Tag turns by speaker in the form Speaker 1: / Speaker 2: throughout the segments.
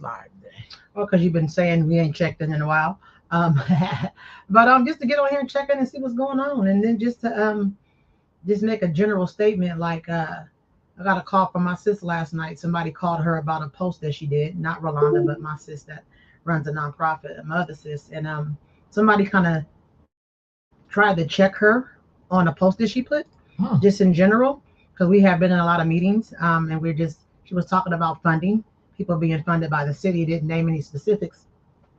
Speaker 1: slide today?
Speaker 2: Well, because you've been saying we ain't checked in a while. Um, but just to get on here and check in and see what's going on, and then just make a general statement like I got a call from my sis last night. Somebody called her about a post that she did, not Rolanda, but my sis that runs a nonprofit, my other sis, and somebody kind of tried to check her on a post that she put, just in general, because we have been in a lot of meetings, and she was talking about funding, people being funded by the city, didn't name any specifics.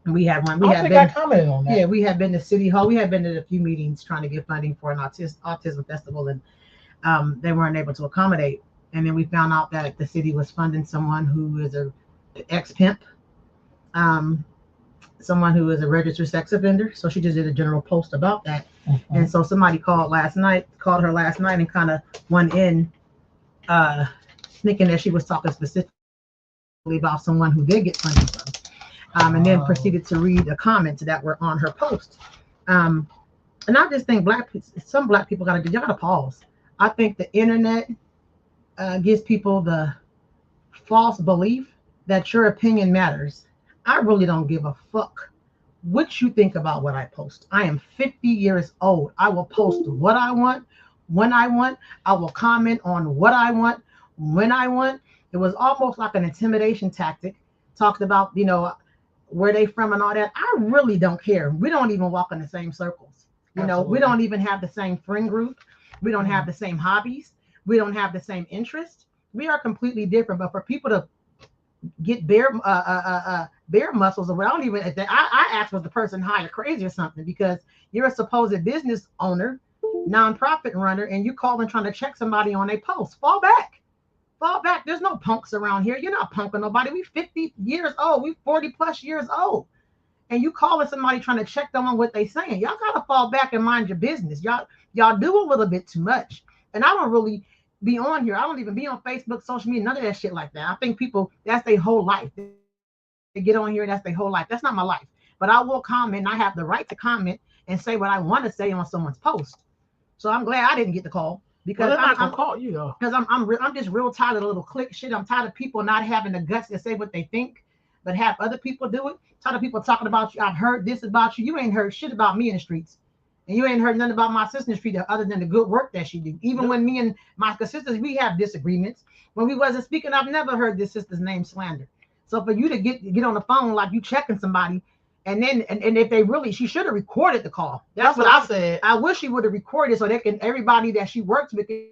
Speaker 2: And we had one. We
Speaker 1: I
Speaker 2: had
Speaker 1: think I
Speaker 2: been,
Speaker 1: commented on that.
Speaker 2: yeah, we had been to City Hall. We had been to a few meetings trying to get funding for an autism festival, and they weren't able to accommodate. And then we found out that the city was funding someone who is a ex pimp, um, someone who is a registered sex offender. So she just did a general post about that. And so somebody called her last night, and kind of went in, uh, thinking that she was talking specifically about someone who did get funding from. And then proceeded to read the comments that were on her post. Um, and I just think some black people y'all gotta pause. I think the internet gives people the false belief that your opinion matters. I really don't give a fuck what you think about what I post. I am 50 years old. I will post what I want, when I want. I will comment on what I want, when I want. It was almost like an intimidation tactic. Talked about, where they from and all that. I really don't care. We don't even walk in the same circles. We don't even have the same friend group. We don't have the same hobbies. We don't have the same interests. We are completely different. But for people to get bare muscles, or I don't even. I asked, was the person high or crazy or something? Because you're a supposed business owner, nonprofit runner, and you call and trying to check somebody on a post. Fall back. Fall back. There's no punks around here. You're not punking nobody. We 50 years old. We 40 plus years old. And you calling somebody trying to check them on what they saying. Y'all gotta fall back and mind your business. Y'all do a little bit too much. And I don't really be on here. I don't even be on Facebook, social media, none of that shit like that. I think people, that's their whole life. They get on here, that's their whole life. That's not my life. But I will comment. I have the right to comment and say what I want to say on someone's post. So I'm glad I didn't get the call, because
Speaker 1: Well, they're not gonna call you though.
Speaker 2: because I'm just real tired of the little click shit. I'm tired of people not having the guts to say what they think, but have other people do it. Tired of people talking about you. I've heard this about you. You ain't heard shit about me in the streets, and you ain't heard nothing about my sister in the street other than the good work that she do. Even when me and my sisters, we have disagreements. When we wasn't speaking, I've never heard this sister's name slandered. So for you to get on the phone like you checking somebody, and then and if they really, she should have recorded the call.
Speaker 1: That's what I said.
Speaker 2: I wish she would have recorded so everybody that she works with can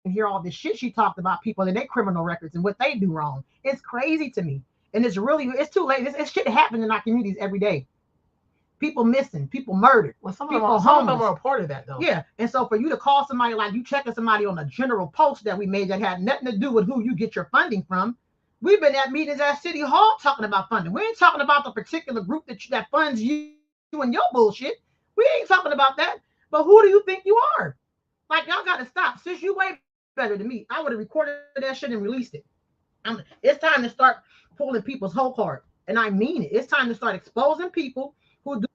Speaker 2: hear all this shit she talked about people and their criminal records and what they do wrong. It's crazy to me. And it's too late. It's shit happening in our communities every day. People missing, people murdered,
Speaker 1: Well,
Speaker 2: people homeless.
Speaker 1: some of them are a part of that though.
Speaker 2: Yeah. And so for you to call somebody like you checking somebody on a general post that we made that had nothing to do with who you get your funding from. We've been at meetings at City Hall talking about funding. We ain't talking about the particular group that funds you and your bullshit. We ain't talking about that. But who do you think you are? Like, y'all got to stop. Since you way better than me, I would have recorded that shit and released it. It's time to start pulling people's whole card. And I mean it. It's time to start exposing people who do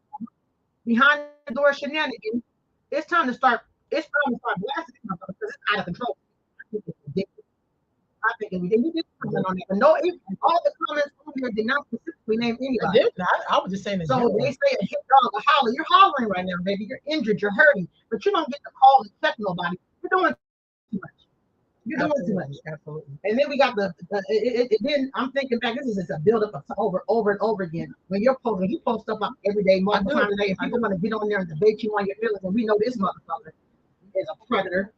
Speaker 2: behind the door shenanigans. It's time to start. It's time to start blasting people because it's out of control. I think it's ridiculous. I think it's ridiculous. You did comment on that, but no, all the comments on here did not specifically name
Speaker 1: I
Speaker 2: anybody.
Speaker 1: did. I was just saying in
Speaker 2: So
Speaker 1: general.
Speaker 2: they say a hit dog, a holler. You're hollering right now, baby. You're injured. You're hurting, but you don't get to call and check nobody. You're doing too much. You're doing too much.
Speaker 1: Absolutely.
Speaker 2: And then we got then I'm thinking back. This is just a build up of over and over again. When you post stuff up every day, multiple times a day, and people want to get on there and debate you on your feelings, and we know this motherfucker is a predator.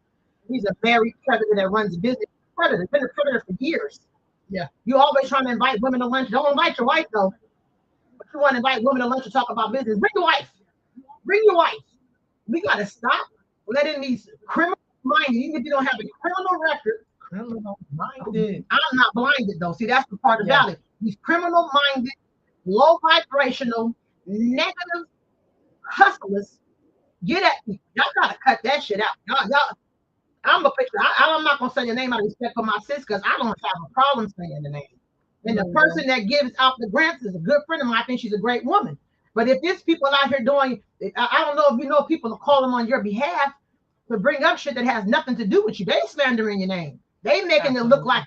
Speaker 2: He's a married predator that runs a business. Predator, been a predator for years.
Speaker 1: Yeah.
Speaker 2: You always trying to invite women to lunch. Don't invite your wife though. But you want to invite women to lunch to talk about business. Bring your wife. Bring your wife. We gotta stop letting these criminal minded, even if you don't have a criminal record.
Speaker 1: Criminal minded.
Speaker 2: I'm not blinded though. See, that's the part about it. These criminal minded, low vibrational, negative hustlers get at people. Y'all gotta cut that shit out. Y'all I'm a picture. I'm not gonna say your name out of respect for my sis because I don't have a problem saying the name. And the person that gives out the grants is a good friend of mine. I think she's a great woman. But if there's people out here doing, I don't know if you know people are calling on your behalf to bring up shit that has nothing to do with you. They slandering your name. They making it look like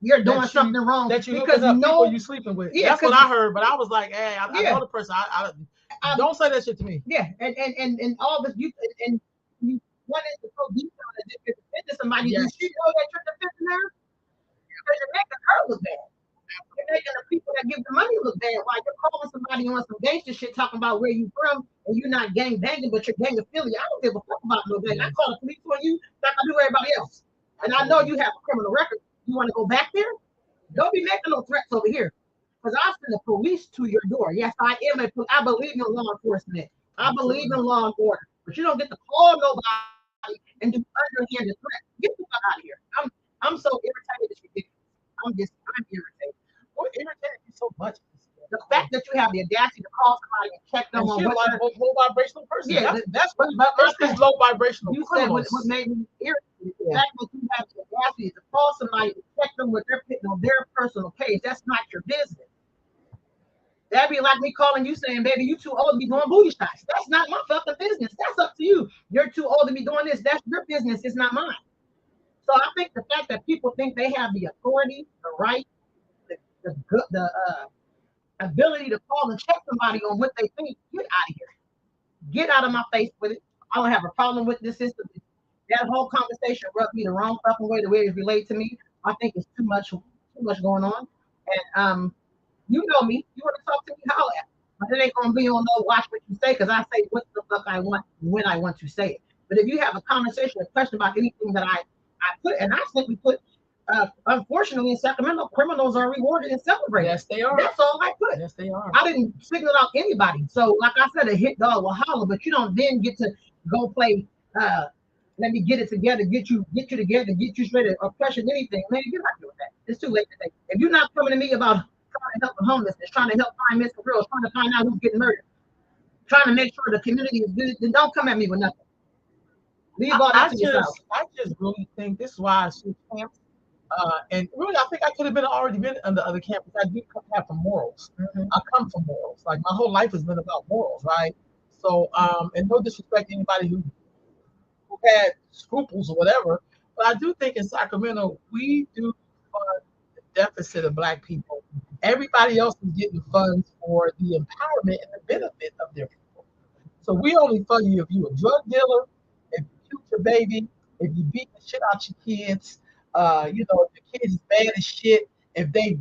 Speaker 2: you're doing
Speaker 1: That you-
Speaker 2: something wrong
Speaker 1: that you
Speaker 2: because
Speaker 1: looking up
Speaker 2: no,
Speaker 1: people you sleeping with.
Speaker 2: Yeah,
Speaker 1: That's what
Speaker 2: 'cause-
Speaker 1: I heard, but I was like, hey, I
Speaker 2: Yeah.
Speaker 1: know the person. I don't say that shit to me.
Speaker 2: yeah, and all this you and you went into so detail as if you're defending somebody.
Speaker 1: Yes.
Speaker 2: Does she know that you're defending her? Because you're making her look bad. You're making the people that give the money look bad. Like you're calling somebody on some gangster shit, talking about where you from, and you're not gang banging, but you're gang affiliate. I don't give a fuck about no gang. I call the police on you like I do everybody else. And I know you have a criminal record. You want to go back there? Don't be making no threats over here. Because I'll send the police to your door. Yes, I believe in law enforcement. I believe in law and order. But you don't get to call nobody and do underhanded threats. Get the fuck out of here. I'm so irritated. It's ridiculous. I'm irritated.
Speaker 1: What irritated me so much?
Speaker 2: The fact that you have the audacity to call somebody and check them
Speaker 1: And
Speaker 2: on
Speaker 1: she
Speaker 2: what
Speaker 1: like low vibrational person.
Speaker 2: Yeah,
Speaker 1: that's
Speaker 2: but
Speaker 1: it's low vibrational.
Speaker 2: you said what made me irritated. The fact that you have the audacity to call somebody and check them what they're putting on their personal page. That's not your business. That'd be like me calling you saying, baby, you too old to be doing booty shots. That's not my fucking business. That's up to you. You're too old to be doing this. That's your business. It's not mine. So I think the fact that people think they have the authority, the right, the ability to call and check somebody on what they think, get out of here. Get out of my face with it. I don't have a problem with this system. That whole conversation rubbed me the wrong fucking way, the way it relates to me. I think it's too much going on. And you know me. You want to talk to me? Holler at me. But it ain't gonna be on no watch what you say, because I say what the fuck I want when I want to say it. But if you have a conversation, a question about anything that I put, and I simply put, unfortunately in Sacramento, criminals are rewarded and celebrated.
Speaker 1: Yes, they are.
Speaker 2: That's all I put.
Speaker 1: Yes, they are.
Speaker 2: I didn't signal out anybody. So, like I said, a hit dog will holler, but you don't then get to go play. Let me get it together, get you together, get you straight, or question anything. Man, you're not doing that. It's too late today. If you're not coming to me about trying to help the homelessness, trying to help find missing girls, trying to find out who's getting murdered, trying to make sure the community is good, then don't come at me with nothing. Leave all that to yourself.
Speaker 1: I just really think this is why I switched camps. And really, I think I could have already been on the other campus. I do have some morals.
Speaker 2: Mm-hmm.
Speaker 1: I come from morals. Like my whole life has been about morals, right? So, and no disrespect to anybody who had scruples or whatever, but I do think in Sacramento we do fund the deficit of Black people. Everybody else is getting funds for the empowerment and the benefit of their people. So we only fund you if you're a drug dealer, if you shoot your baby, if you beat the shit out your kids. If the kids is bad as shit, if they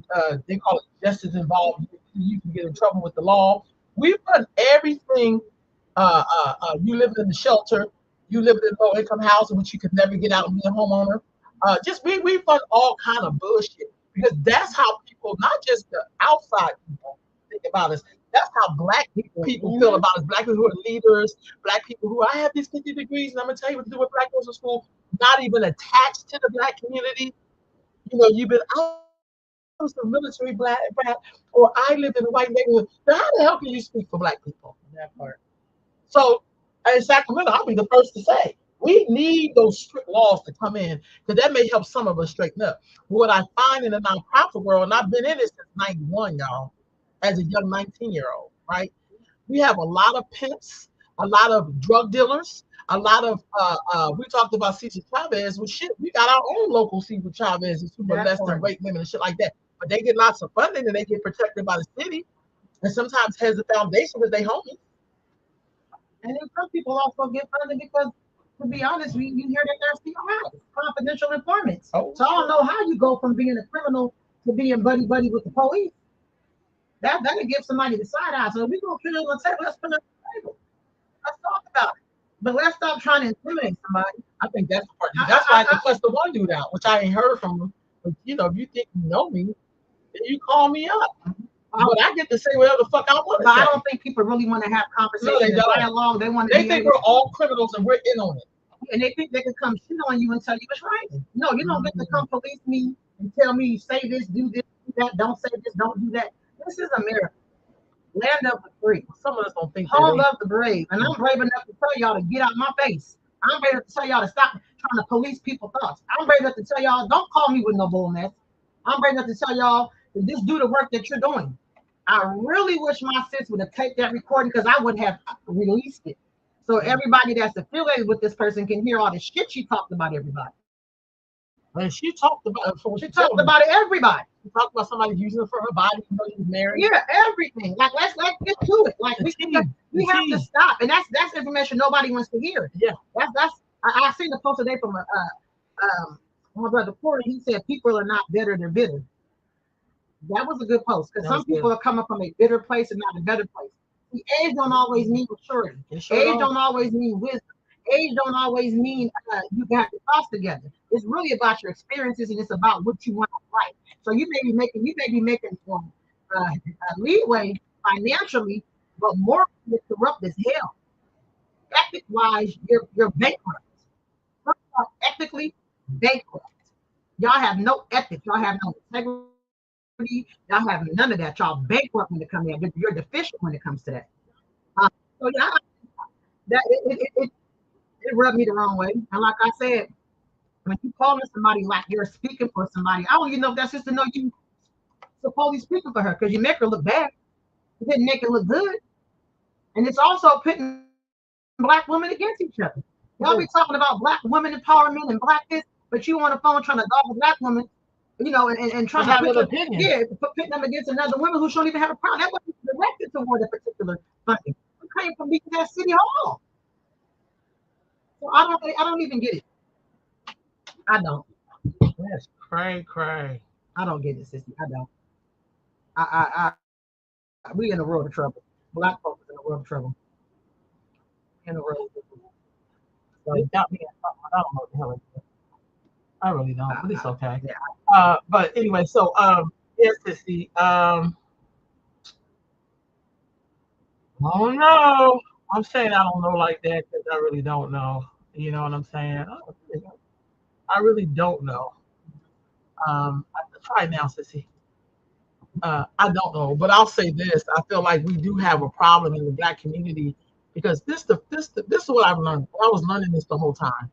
Speaker 1: call it justice involved, you can get in trouble with the law. We fund everything. You live in the shelter, you live in low income housing, which you could never get out and be a homeowner. We fund all kind of bullshit, because that's how people, not just the outside people, think about us. That's how Black people feel about us. Black people who are leaders, Black people who, I have these 50 degrees, and I'm gonna tell you what to do with Black girls in school, not even attached to the Black community. You've been out of the military Black, or I live in a white neighborhood. Now, how the hell can you speak for Black people?
Speaker 2: That part.
Speaker 1: So in Sacramento, I'll be the first to say, we need those strict laws to come in, because that may help some of us straighten up. What I find in the nonprofit world, and I've been in this since 91, y'all, as a young 19-year-old, right? We have a lot of pimps, a lot of drug dealers, a lot of, we talked about Cesar Chavez. Well, shit, we got our own local Cesar Chavez and super less than rape women and shit like that. But they get lots of funding and they get protected by the city, and sometimes has the foundation because they homies.
Speaker 2: And then some people also get funded because, to be honest, you hear that they're still confidential informants.
Speaker 1: Oh,
Speaker 2: so I don't know how you go from being a criminal to being buddy with the police. That could give somebody the side eye. So we're gonna put it on the table. Let's put it on the table. Let's talk about it. But let's stop trying to intimidate somebody.
Speaker 1: I think that's the part. That's why I can plus the one dude out, which I ain't heard from him. But if you think you know me, then you call me up. But I get to say whatever the fuck I want to say.
Speaker 2: I don't think people really want to have conversations and dialogue. They
Speaker 1: think we're all criminals and we're in on it.
Speaker 2: And they think they can come shit on you and tell you it's right. No, you don't get to come police me and tell me, say this, do that, don't say this, don't do that. This is America. Land of the free.
Speaker 1: Some of us don't think
Speaker 2: Home of the brave. And I'm brave enough to tell y'all to get out my face. I'm brave enough to tell y'all to stop trying to police people's thoughts. I'm brave enough to tell y'all, don't call me with no bull mess. I'm brave enough to tell y'all to just do the work that you're doing. I really wish my sis would have taped that recording, because I would have released it. So everybody that's affiliated with this person can hear all the shit she talked about everybody.
Speaker 1: And she talked about it.
Speaker 2: She talked about it. Everybody.
Speaker 1: She talked about somebody using it for her body. You know, she was married.
Speaker 2: Yeah, everything. Like let's get to it. Like we have to stop, and that's information nobody wants to hear.
Speaker 1: Yeah,
Speaker 2: that's. I seen the post today from my brother Corey. He said people are not bitter; they're bitter. That was a good post because some people are coming from a bitter place and not a better place. The age don't always mean maturity. Age don't always mean wisdom. Age don't always mean you got your thoughts together. It's really about your experiences and it's about what you want to write. So you may be making leeway financially, but morally it's corrupt as hell. Ethic wise, you're bankrupt. First of all, ethically bankrupt. Y'all have no ethics. Y'all have no integrity. Y'all have none of that. Y'all bankrupt when it comes in. You're deficient when it comes to that. So yeah, that it rubbed me the wrong way. And like I said, when you calling somebody like you're speaking for somebody, I don't even know if that's just to know you supposedly speaking for her because you make her look bad. You didn't make her look good. And it's also pitting black women against each other. Y'all be talking about black women empowerment and black this, but you on the phone trying to dog a black woman, you know, and trying to put pitting them against another woman who shouldn't even have a problem. That wasn't directed toward a particular funding. It came from that city hall. So I don't even get it. I don't.
Speaker 1: That's cray.
Speaker 2: I don't get it, sissy. I don't. We in a world of trouble. Black folks in a world of trouble. In the world of trouble.
Speaker 1: So it got me. I don't know what the hell it is. I really don't, but it's okay. Yeah. But anyway, so yes, sissy. I don't know. I'm saying I don't know like that because I really don't know. You know what I'm saying? I really don't know. Try now, sissy. I don't know, but I'll say this: I feel like we do have a problem in the black community because this is what I've learned. I was learning this the whole time.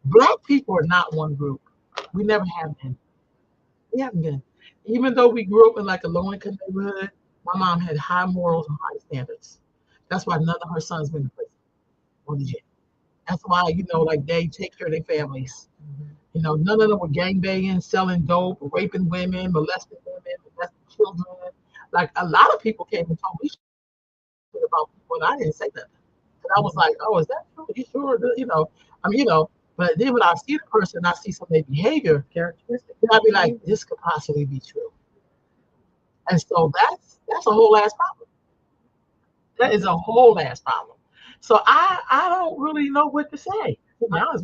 Speaker 1: Black people are not one group. We never have been. We haven't been. Even though we grew up in like a low-income neighborhood, my mom had high morals and high standards. That's why none of her sons been to prison or the jail. That's why, you know, like they take care of their families. Mm-hmm. You know, none of them were gangbanging, selling dope, raping women, molesting children. Like a lot of people came and told me shit about people, and I didn't say that. And I was like, "Oh, is that true? Are you sure?" You know, I mean, you know. But then when I see the person, I see some of their behavior characteristics, then I'd be like, "This could possibly be true." And so that's a whole ass problem. That is a whole ass problem. So I don't really know what to say.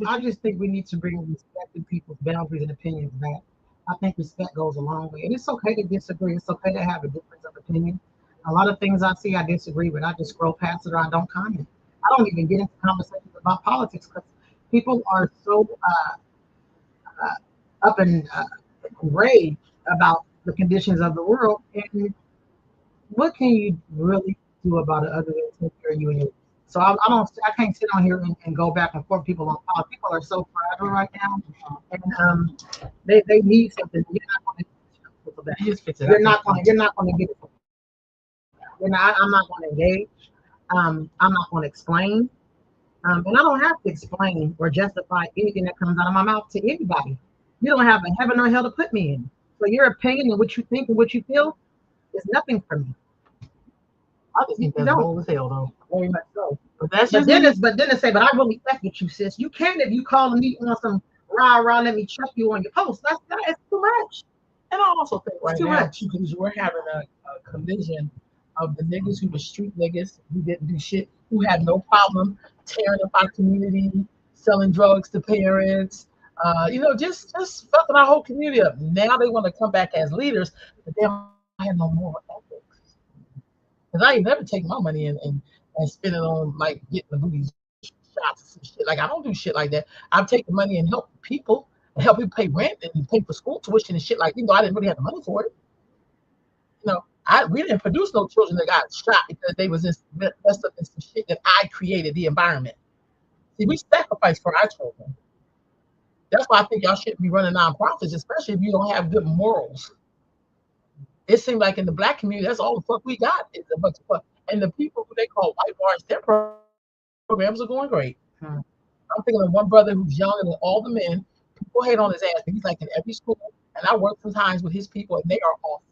Speaker 2: I just think we need to bring respect to people's boundaries and opinions back. I think respect goes a long way. And it's okay to disagree. It's okay to have a difference of opinion. A lot of things I see I disagree with. I just scroll past it or I don't comment. I don't even get into conversations about politics because people are so up and enraged about the conditions of the world. And what can you really do about it other than take care of you and your? So I can't sit on here and go back and forth. People are so fragile right now, and they need something. You're not going to You're not going to get it. I'm not going to engage. I'm not going to explain. And I don't have to explain or justify anything that comes out of my mouth to anybody. You don't have a heaven or hell to put me in. So your opinion and what you think and what you feel is nothing for me.
Speaker 1: I just think that's bold as hell, though.
Speaker 2: Very much so.
Speaker 1: But then
Speaker 2: it say, but I really fuck with you, sis. You can if you calling me on some rah, let me check you on your post. That is too much.
Speaker 1: And I also think right now, because we're having a collision of the niggas who were street niggas who didn't do shit, who had no problem tearing up our community, selling drugs to parents, you know, just fucking our whole community up. Now they want to come back as leaders, but they don't have no moral ethics. Because I ain't never take my money and spend it on like getting the booty shots and shit. Like I don't do shit like that. I've taken money and help people pay rent and pay for school tuition and shit. Like, you know, I didn't really have the money for it. You know, we didn't produce no children that got shot because they was messed up in some shit that I created the environment. See, we sacrifice for our children. That's why I think y'all shouldn't be running nonprofits, especially if you don't have good morals. It seems like in the black community, that's all the fuck we got is a bunch of fuck. And the people who they call white bars, their programs are going great. I'm thinking of one brother who's younger than all the men, People hate on his ass, but he's like in every school. And I work sometimes with his people, and they are awesome.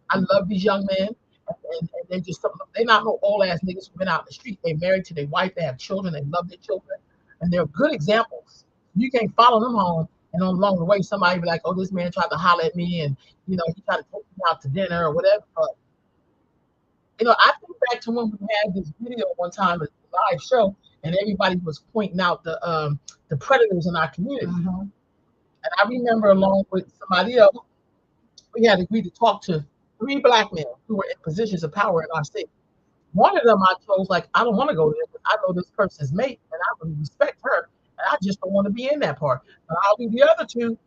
Speaker 1: I love these young men, and they're just they're not no old ass niggas who've been out in the street. They married to their wife, they have children, they love their children, and they're good examples. You can't follow them home, and along the way, somebody be like, "Oh, this man tried to holler at me, and he tried to take me out to dinner or whatever." But I think back to when we had this video one time, a live show, and everybody was pointing out the predators in our community. And I remember, along with somebody else, we had agreed to talk to 3 black men who were in positions of power in our state. One of them I chose, like, I don't want to go there because I know this person's mate and I really respect her. And I just don't want to be in that part. But I'll be the other 2.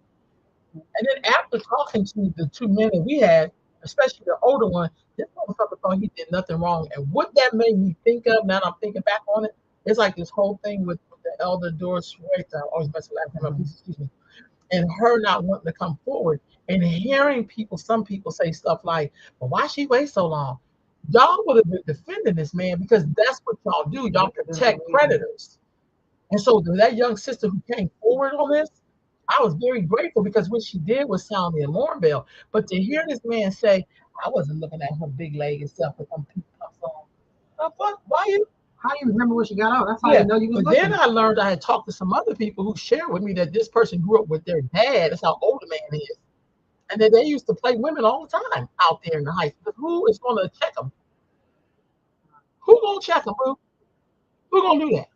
Speaker 1: And then after talking to the 2 men that we had, especially the older one, this motherfucker thought he did nothing wrong. And what that made me think of, now that I'm thinking back on it, it's like this whole thing with the elder Doris Schwartz, I always mess with last name up, excuse me, and her not wanting to come forward and hearing some people say stuff like, well, why she wait so long? Y'all would have been defending this man because that's what y'all do. Y'all protect predators. And so that young sister who came forward on this, I was very grateful because what she did was sound the alarm bell. But to hear this man say, I wasn't looking at her big leg and stuff with them people on. Why you?
Speaker 2: How you remember what you got on? That's how you know you was
Speaker 1: But
Speaker 2: looking.
Speaker 1: then I learned I had talked to some other people who shared with me that this person grew up with their dad. That's how old the man is. And that they used to play women all the time out there in the heights. But who is going to check them? Who going to check them, bro? Who going to do that?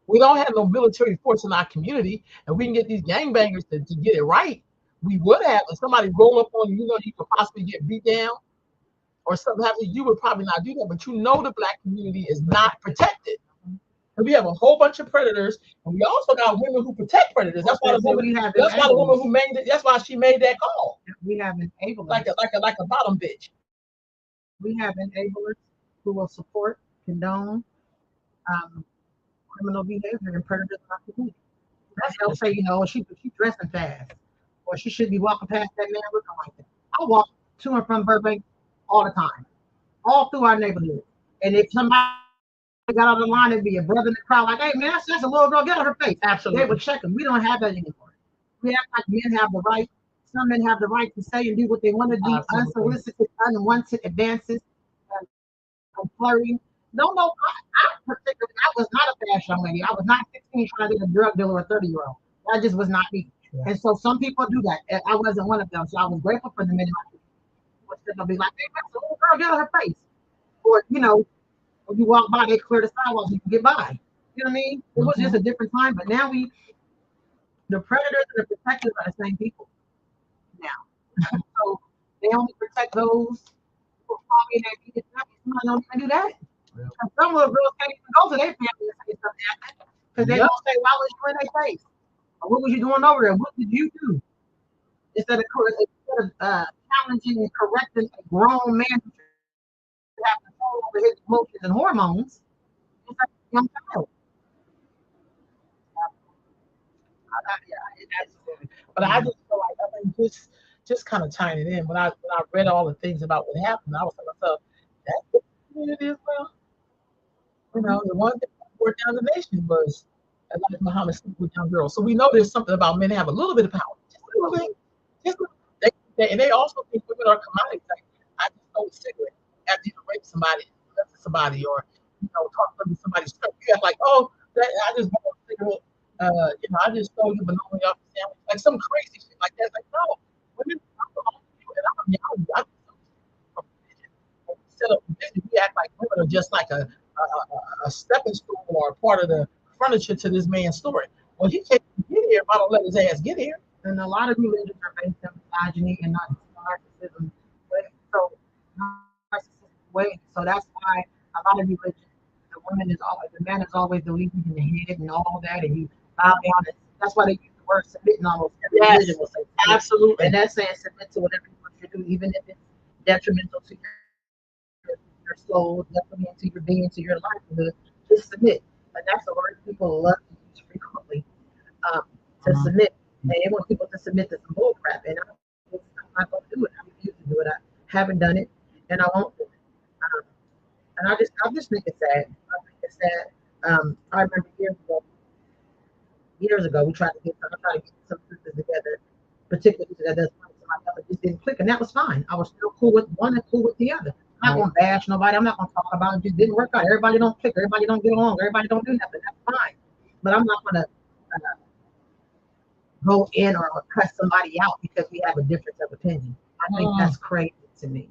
Speaker 1: We don't have no military force in our community, and we can get these gangbangers to get it right. We would have. If somebody roll up on you, you could possibly get beat down or something happens, you would probably not do that. But the black community is not protected. And we have a whole bunch of predators, and we also got women who protect predators. That's why the woman. That's why the woman who made it. That's why she made that call.
Speaker 2: We have enablers,
Speaker 1: like a bottom bitch.
Speaker 2: We have enablers who will support, condone criminal behavior and predators in our community. They'll say, she dressing fast, or she should be walking past that man looking like that. I walk to and from Burbank all the time, all through our neighborhood. And if somebody got on the line, it'd be a brother in the crowd like, hey man, that's a little girl, get on her face. Absolutely. They would check them. We don't have that anymore. We act like men have the right. Some men have the right to say and do what they want to do. Absolutely. Unsolicited, unwanted advances, flirting. No, I was not a fast young lady. I was not 16 trying to get a drug dealer or a 30-year-old. That just was not me. Yeah. And so some people do that. I wasn't one of them. So I was grateful for the men in my community. They'll be like, hey, that's a little girl, get on her face. Or, when you walk by, they clear the sidewalks, you can get by. You know what I mean? It was just a different time, but now the predators and the protectors are the same people now. So they only protect those who call me and they don't even do that. Yeah. Some little girls can't even go to their family and say something like that because they don't say, why was you in their face? Or what was you doing over there? What did you do? Instead of challenging and correcting a grown man who have control over his emotions and hormones, it's like a young child.
Speaker 1: Absolutely. But I just feel like just kind of tying it in. When I read all the things about what happened, I was like myself, that's what it is. Well, the one thing that worked down the nation was Elijah Muhammad sleep with young girls. So we know there's something about men have a little bit of power, just a little bit. And they also think women are commodities. Like, I just stole a cigarette after you rape somebody, or talk to somebody's stuff. You act like, oh, I just bought a cigarette. I just stole you bologna off the sandwich, like some crazy shit like that. Like, no, women, I set up business. We act like women are just like a stepping stone or a part of the furniture to this man's story. Well, he can't get here if I don't let his ass get here. And a lot of religions are based on misogyny and not narcissism. So that's why a lot of religions, the man is always the lead in the head and all that, and you bow down. That's why they use the word submit in almost every religion. Will say submit. Absolutely. And that's saying submit to whatever you want to do, even if it's detrimental to your soul, detrimental to your being, to your livelihood. Just submit. And that's a word people love to use frequently. To submit. And they want people to submit to some bull crap. And I'm not going to do it. I refuse to do it. I haven't done it, and I won't do it. And I just think it's sad. I think it's sad. I remember years ago, I was in a meeting, and I was talking to a young man, and he was like, "Well, you know, I don't know." And I was like, "Well, what do you mean?" He was like, "Well, you know, I just don't
Speaker 2: years ago. We tried to get some sisters together, particularly that does somebody else, it just didn't click, and that was fine. I was still cool with one and cool with the other. I'm not gonna bash nobody. I'm not gonna talk about it. It just didn't work out. Everybody don't click. Everybody don't get along. Everybody don't do nothing. That's fine. But I'm not gonna go in or cut somebody out because we have a difference of opinion. I think that's crazy to me.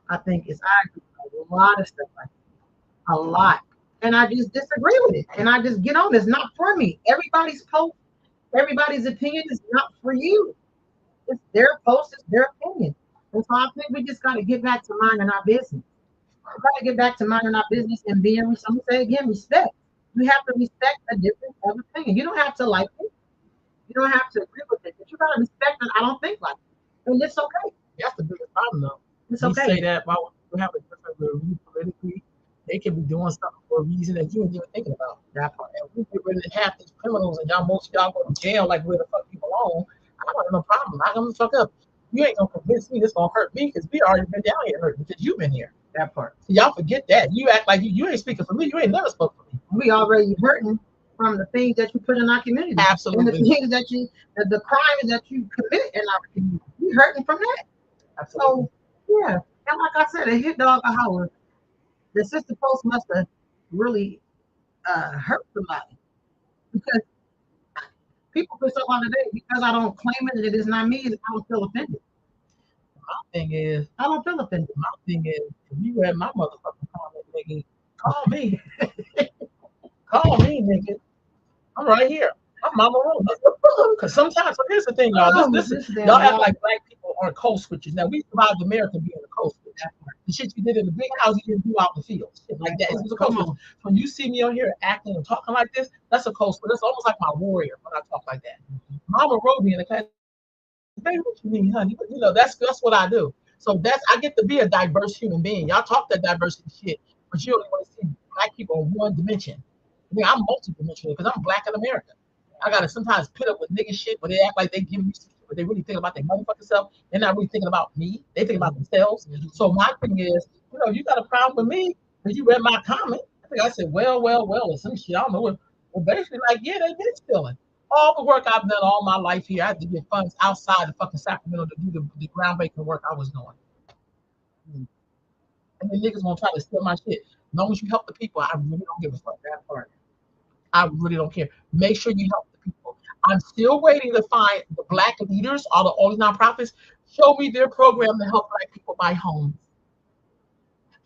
Speaker 2: I think it's I agree with a lot of stuff like that, a lot, and I just disagree with it. And I just get on. It's not for me. Everybody's post, everybody's opinion is not for you. It's their post, it's their opinion. And so I think we just got to get back to minding our business. We got to get back to minding our business and being. I'm gonna say again, respect. You have to respect a difference of opinion. You don't have to like it. You don't have to agree with it, but you gotta respect it. I don't think like it. And it's okay.
Speaker 1: That's the biggest problem, though.
Speaker 2: It's
Speaker 1: You
Speaker 2: okay.
Speaker 1: say that while we have a different review politically, they can be doing something for a reason that you ain't even thinking about.
Speaker 2: That part.
Speaker 1: And we get rid of half these criminals, and most of y'all go to jail like where the fuck you belong. I don't have no problem. I don't fuck up. You ain't gonna convince me this gonna hurt me because we already been down here hurt because you've been here.
Speaker 2: That part.
Speaker 1: So y'all forget that. You act like you ain't speaking for me. You ain't never spoke for me.
Speaker 2: We already hurting from the things that you put in our community.
Speaker 1: Absolutely.
Speaker 2: And the things that the crimes that you commit in our community. We hurting from that.
Speaker 1: Absolutely.
Speaker 2: So yeah. And like I said, a hit dog a holler. The sister post must have really hurt somebody. Because people put stuff on today because I don't claim it and it is not me, I don't feel offended.
Speaker 1: My thing is,
Speaker 2: I don't feel offended.
Speaker 1: My thing is, if you read my motherfucking comment, nigga, call me. Call me, nigga. I'm right here. I'm Mama Rose. Because sometimes, so here's the thing, y'all. Y'all act like black people aren't code switchers. Now, we survived America being a code switch. The shit you did in the big house, you didn't do out in the field. Shit like that. It's a code switch. When you see me on here acting and talking like this, that's a code switch. That's almost like my warrior when I talk like that. Mama wrote me in the class, baby, what you mean, honey? You know, that's what I do. So I get to be a diverse human being. Y'all talk that diversity shit, but you only want to see black people in one dimension. I mean, I'm multidimensional because I'm black in America. I gotta sometimes put up with nigga shit when they act like they give me shit, but they really think about their motherfucking self. They're not really thinking about me. They think about themselves. So my thing is, you got a problem with me because you read my comment. I think I said, well, or some shit. I don't know. Well, basically, like, yeah, they been stealing. All the work I've done all my life here, I had to get funds outside of fucking Sacramento to do the groundbreaking work I was doing. And the niggas gonna try to steal my shit. As long as you help the people, I really don't give a fuck that part. I really don't care. Make sure you help the people. I'm still waiting to find the black leaders, all these nonprofits. Show me their program to help black people buy homes.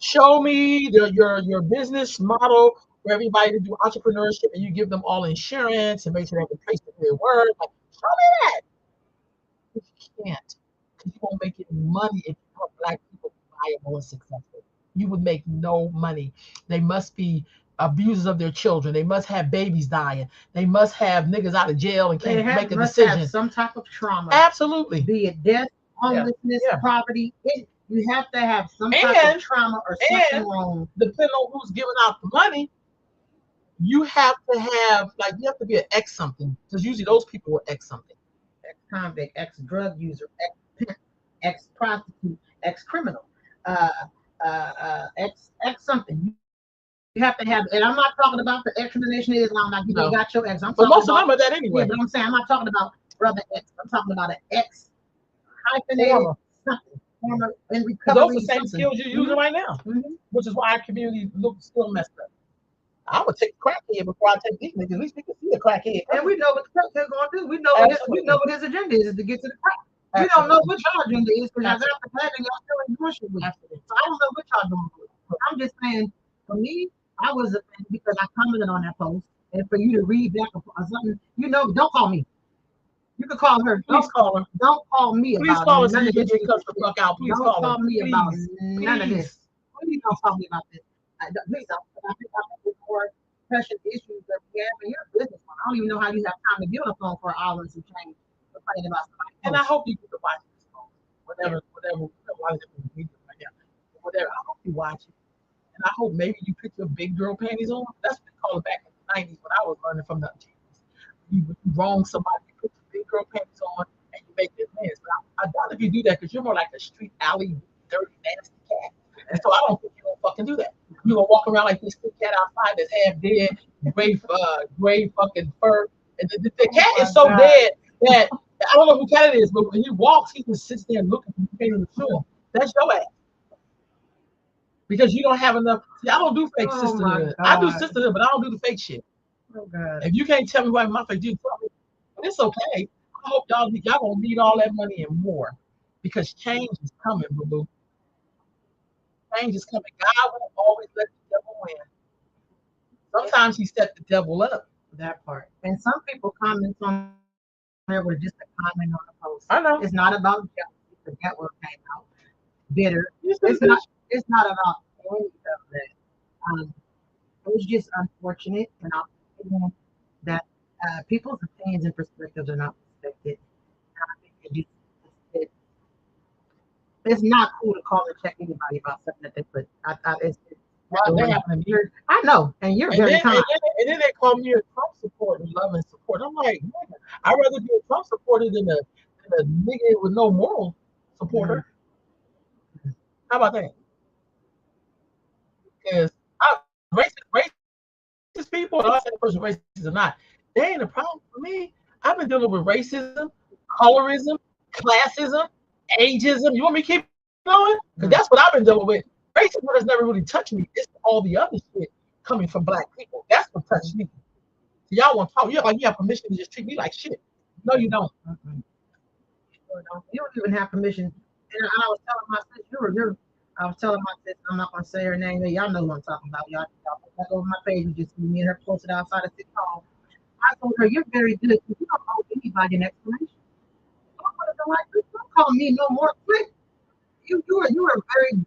Speaker 1: Show me your business model for everybody to do entrepreneurship, and you give them all insurance and make sure they have a place to do their work. Like, show me that. But you can't, because you won't make any money if you help black people be viable and successful. You would make no money. They must be abusers of their children. They must have babies dying. They must have niggas out of jail and can't make a decision.
Speaker 2: Have some type of trauma.
Speaker 1: Absolutely.
Speaker 2: Be it death, homelessness, poverty. You have to have some type of trauma or something wrong.
Speaker 1: Depending on who's giving out the money, you have to be an ex something, because usually those people were ex something.
Speaker 2: Ex-convict, ex-drug user, ex-prostitute, ex-criminal, ex something. You have to have, and I'm not talking about the ex from the Nation of Islam, like you got your ex. I'm
Speaker 1: but most of them are that anyway.
Speaker 2: Yeah, but I'm saying I'm not talking about brother ex. I'm talking about an ex hyphenated something. Former in recovery.
Speaker 1: Those are the same skills you're using right now, which is why our community looks still messed up. I would take the crackhead before I take these niggas. At least we can see the crackhead.
Speaker 2: And we know what the crackhead's going to do. We know what his agenda is to get to the crack. We don't know what y'all agenda is because y'all got the plan and y'all still ain't doing shit with it. So I don't know what y'all doing with it. I'm just saying, for me, I was offended because I commented on that post, and for you to read back or something, don't call me. You can call her.
Speaker 1: Please call her.
Speaker 2: Don't call me about it.
Speaker 1: Please call us and get cussed the fuck out. Please
Speaker 2: don't call me about none of this. Please don't call me about this. Please don't. I think there's more pressing issues that we have in your business. I don't even know how you have time to be on the phone for an hour and some change complaining about somebody.
Speaker 1: And I hope you get to watch this phone. Whatever, whatever. I hope you watch it. And I hope maybe you put your big girl panties on. That's what they call it back in the 90s when I was learning from the teachers. You wrong somebody, you put your big girl panties on, and you make their plans. But I doubt if you do that, because you're more like a street alley, dirty, nasty cat. And so I don't think you're gonna fucking do that. You're gonna walk around like this cat outside that's half dead, gray fucking fur, And the cat is so dead that I don't know who cat it is, but when he walks, he just sits there looking. You can't even show him. That's your ass. Because you don't have enough. See, I don't do fake sisterhood. I do sisterhood, but I don't do the fake shit.
Speaker 2: Oh God.
Speaker 1: If you can't tell me why my fake, you tell me. But it's okay. I hope y'all gonna need all that money and more, because change is coming, boo boo. Change is coming. God won't always let the devil win. Sometimes he set the devil up.
Speaker 2: That part. And some people comment on there with just a comment on the post.
Speaker 1: I know.
Speaker 2: It's not about jealousy. Forget what came out. Bitter.
Speaker 1: It's
Speaker 2: It's not. It's not about any of that. It was just unfortunate, and opinion that people's opinions and perspectives are not respected. I think it, it's not cool to call and check anybody about something that they put.
Speaker 1: They happen to me.
Speaker 2: I know, and you're very kind.
Speaker 1: And then they call me a Trump supporter, love and support. I'm like, man, I'd rather be a Trump supporter than a nigga with no moral supporter. Mm-hmm. How about that? Because racist people, I'm not saying the person racist or not, they ain't a problem for me. I've been dealing with racism, colorism, classism, ageism. You want me to keep going? Because that's what I've been dealing with. Racism has never really touched me. It's all the other shit coming from black people. That's what touched me. So y'all want to talk? You're like, you have permission to just treat me like shit. No, you don't.
Speaker 2: Mm-hmm. You don't even have permission. And I was telling my sister, I was telling my sister, I'm not gonna say her name, but y'all know what I'm talking about. Y'all back over my page, you just see me and her posted outside of City Hall. I told her, you're very good because you don't owe anybody an explanation. Don't call me no more quick. You are very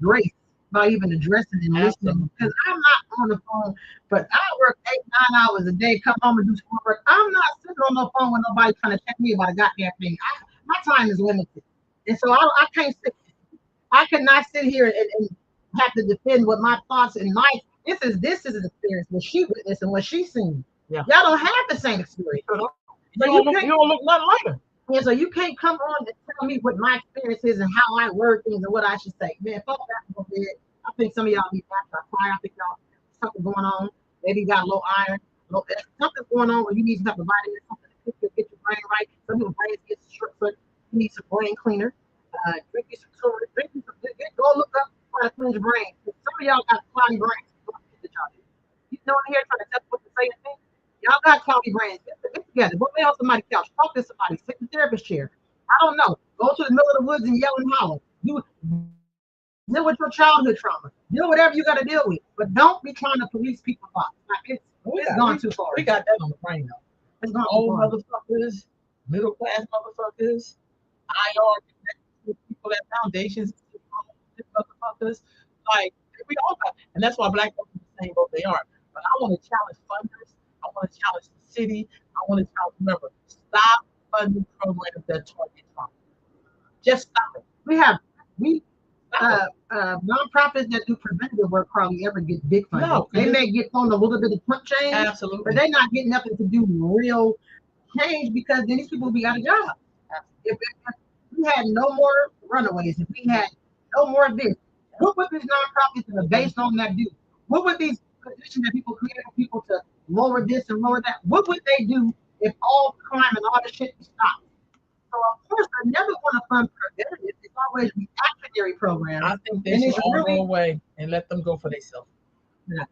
Speaker 2: grace by even addressing and listening, because I'm not on the phone, but I work 8-9 hours a day, come home and do some work. I'm not sitting on the phone with nobody trying to check me about a goddamn thing. My time is limited, and so I can't sit. I cannot sit here and have to defend what my thoughts and my this is an experience what she witnessed and what she's seen.
Speaker 1: Yeah.
Speaker 2: Y'all don't have the same experience.
Speaker 1: So you don't look nothing like her.
Speaker 2: Yeah, so you can't come on and tell me what my experience is and how I word things and what I should say. Man, fuck that a little bit. I think some of y'all need to fire. I think y'all something going on. Maybe you got low iron, something's going on where you need some type of vitamin, something to get your brain right. Some people's brains get short, so you need some brain cleaner. Drink you some soda, go look up how to clean your brain. Some of y'all got cloudy brains. You know in here trying to tell what to say and think. Y'all got cloudy brains. Get together. Go lay on somebody's couch. Talk to somebody. Sit in the therapist chair. I don't know. Go to the middle of the woods and yell and holler. Deal with your childhood trauma. Deal with whatever you got to deal with. But don't be trying to police people's thoughts. Like it's gone too far.
Speaker 1: We got that on the brain though. It's gone old motherfuckers, middle class motherfuckers, IR people at foundations, motherfuckers. Like we all got, and that's why black folks are the same boat they are. But I want to challenge funders. I want to challenge the city. I want to challenge. Remember, stop funding programs that target trauma. Just stop it.
Speaker 2: We nonprofits that do preventative work hardly ever get big funding. No, they may get on a little bit of chunk change,
Speaker 1: absolutely,
Speaker 2: but they're not getting nothing to do real change, because then these people will be out of job. If we had no more runaways, if we had no more of this, what would these nonprofits that are based on that do? What would these positions that people create for people to lower this and lower that? What would they do if all crime and all this shit stopped? So of course they're never going to fund preventative. It's always reactionary programs.
Speaker 1: I think they should all go away and let them go for themselves. No,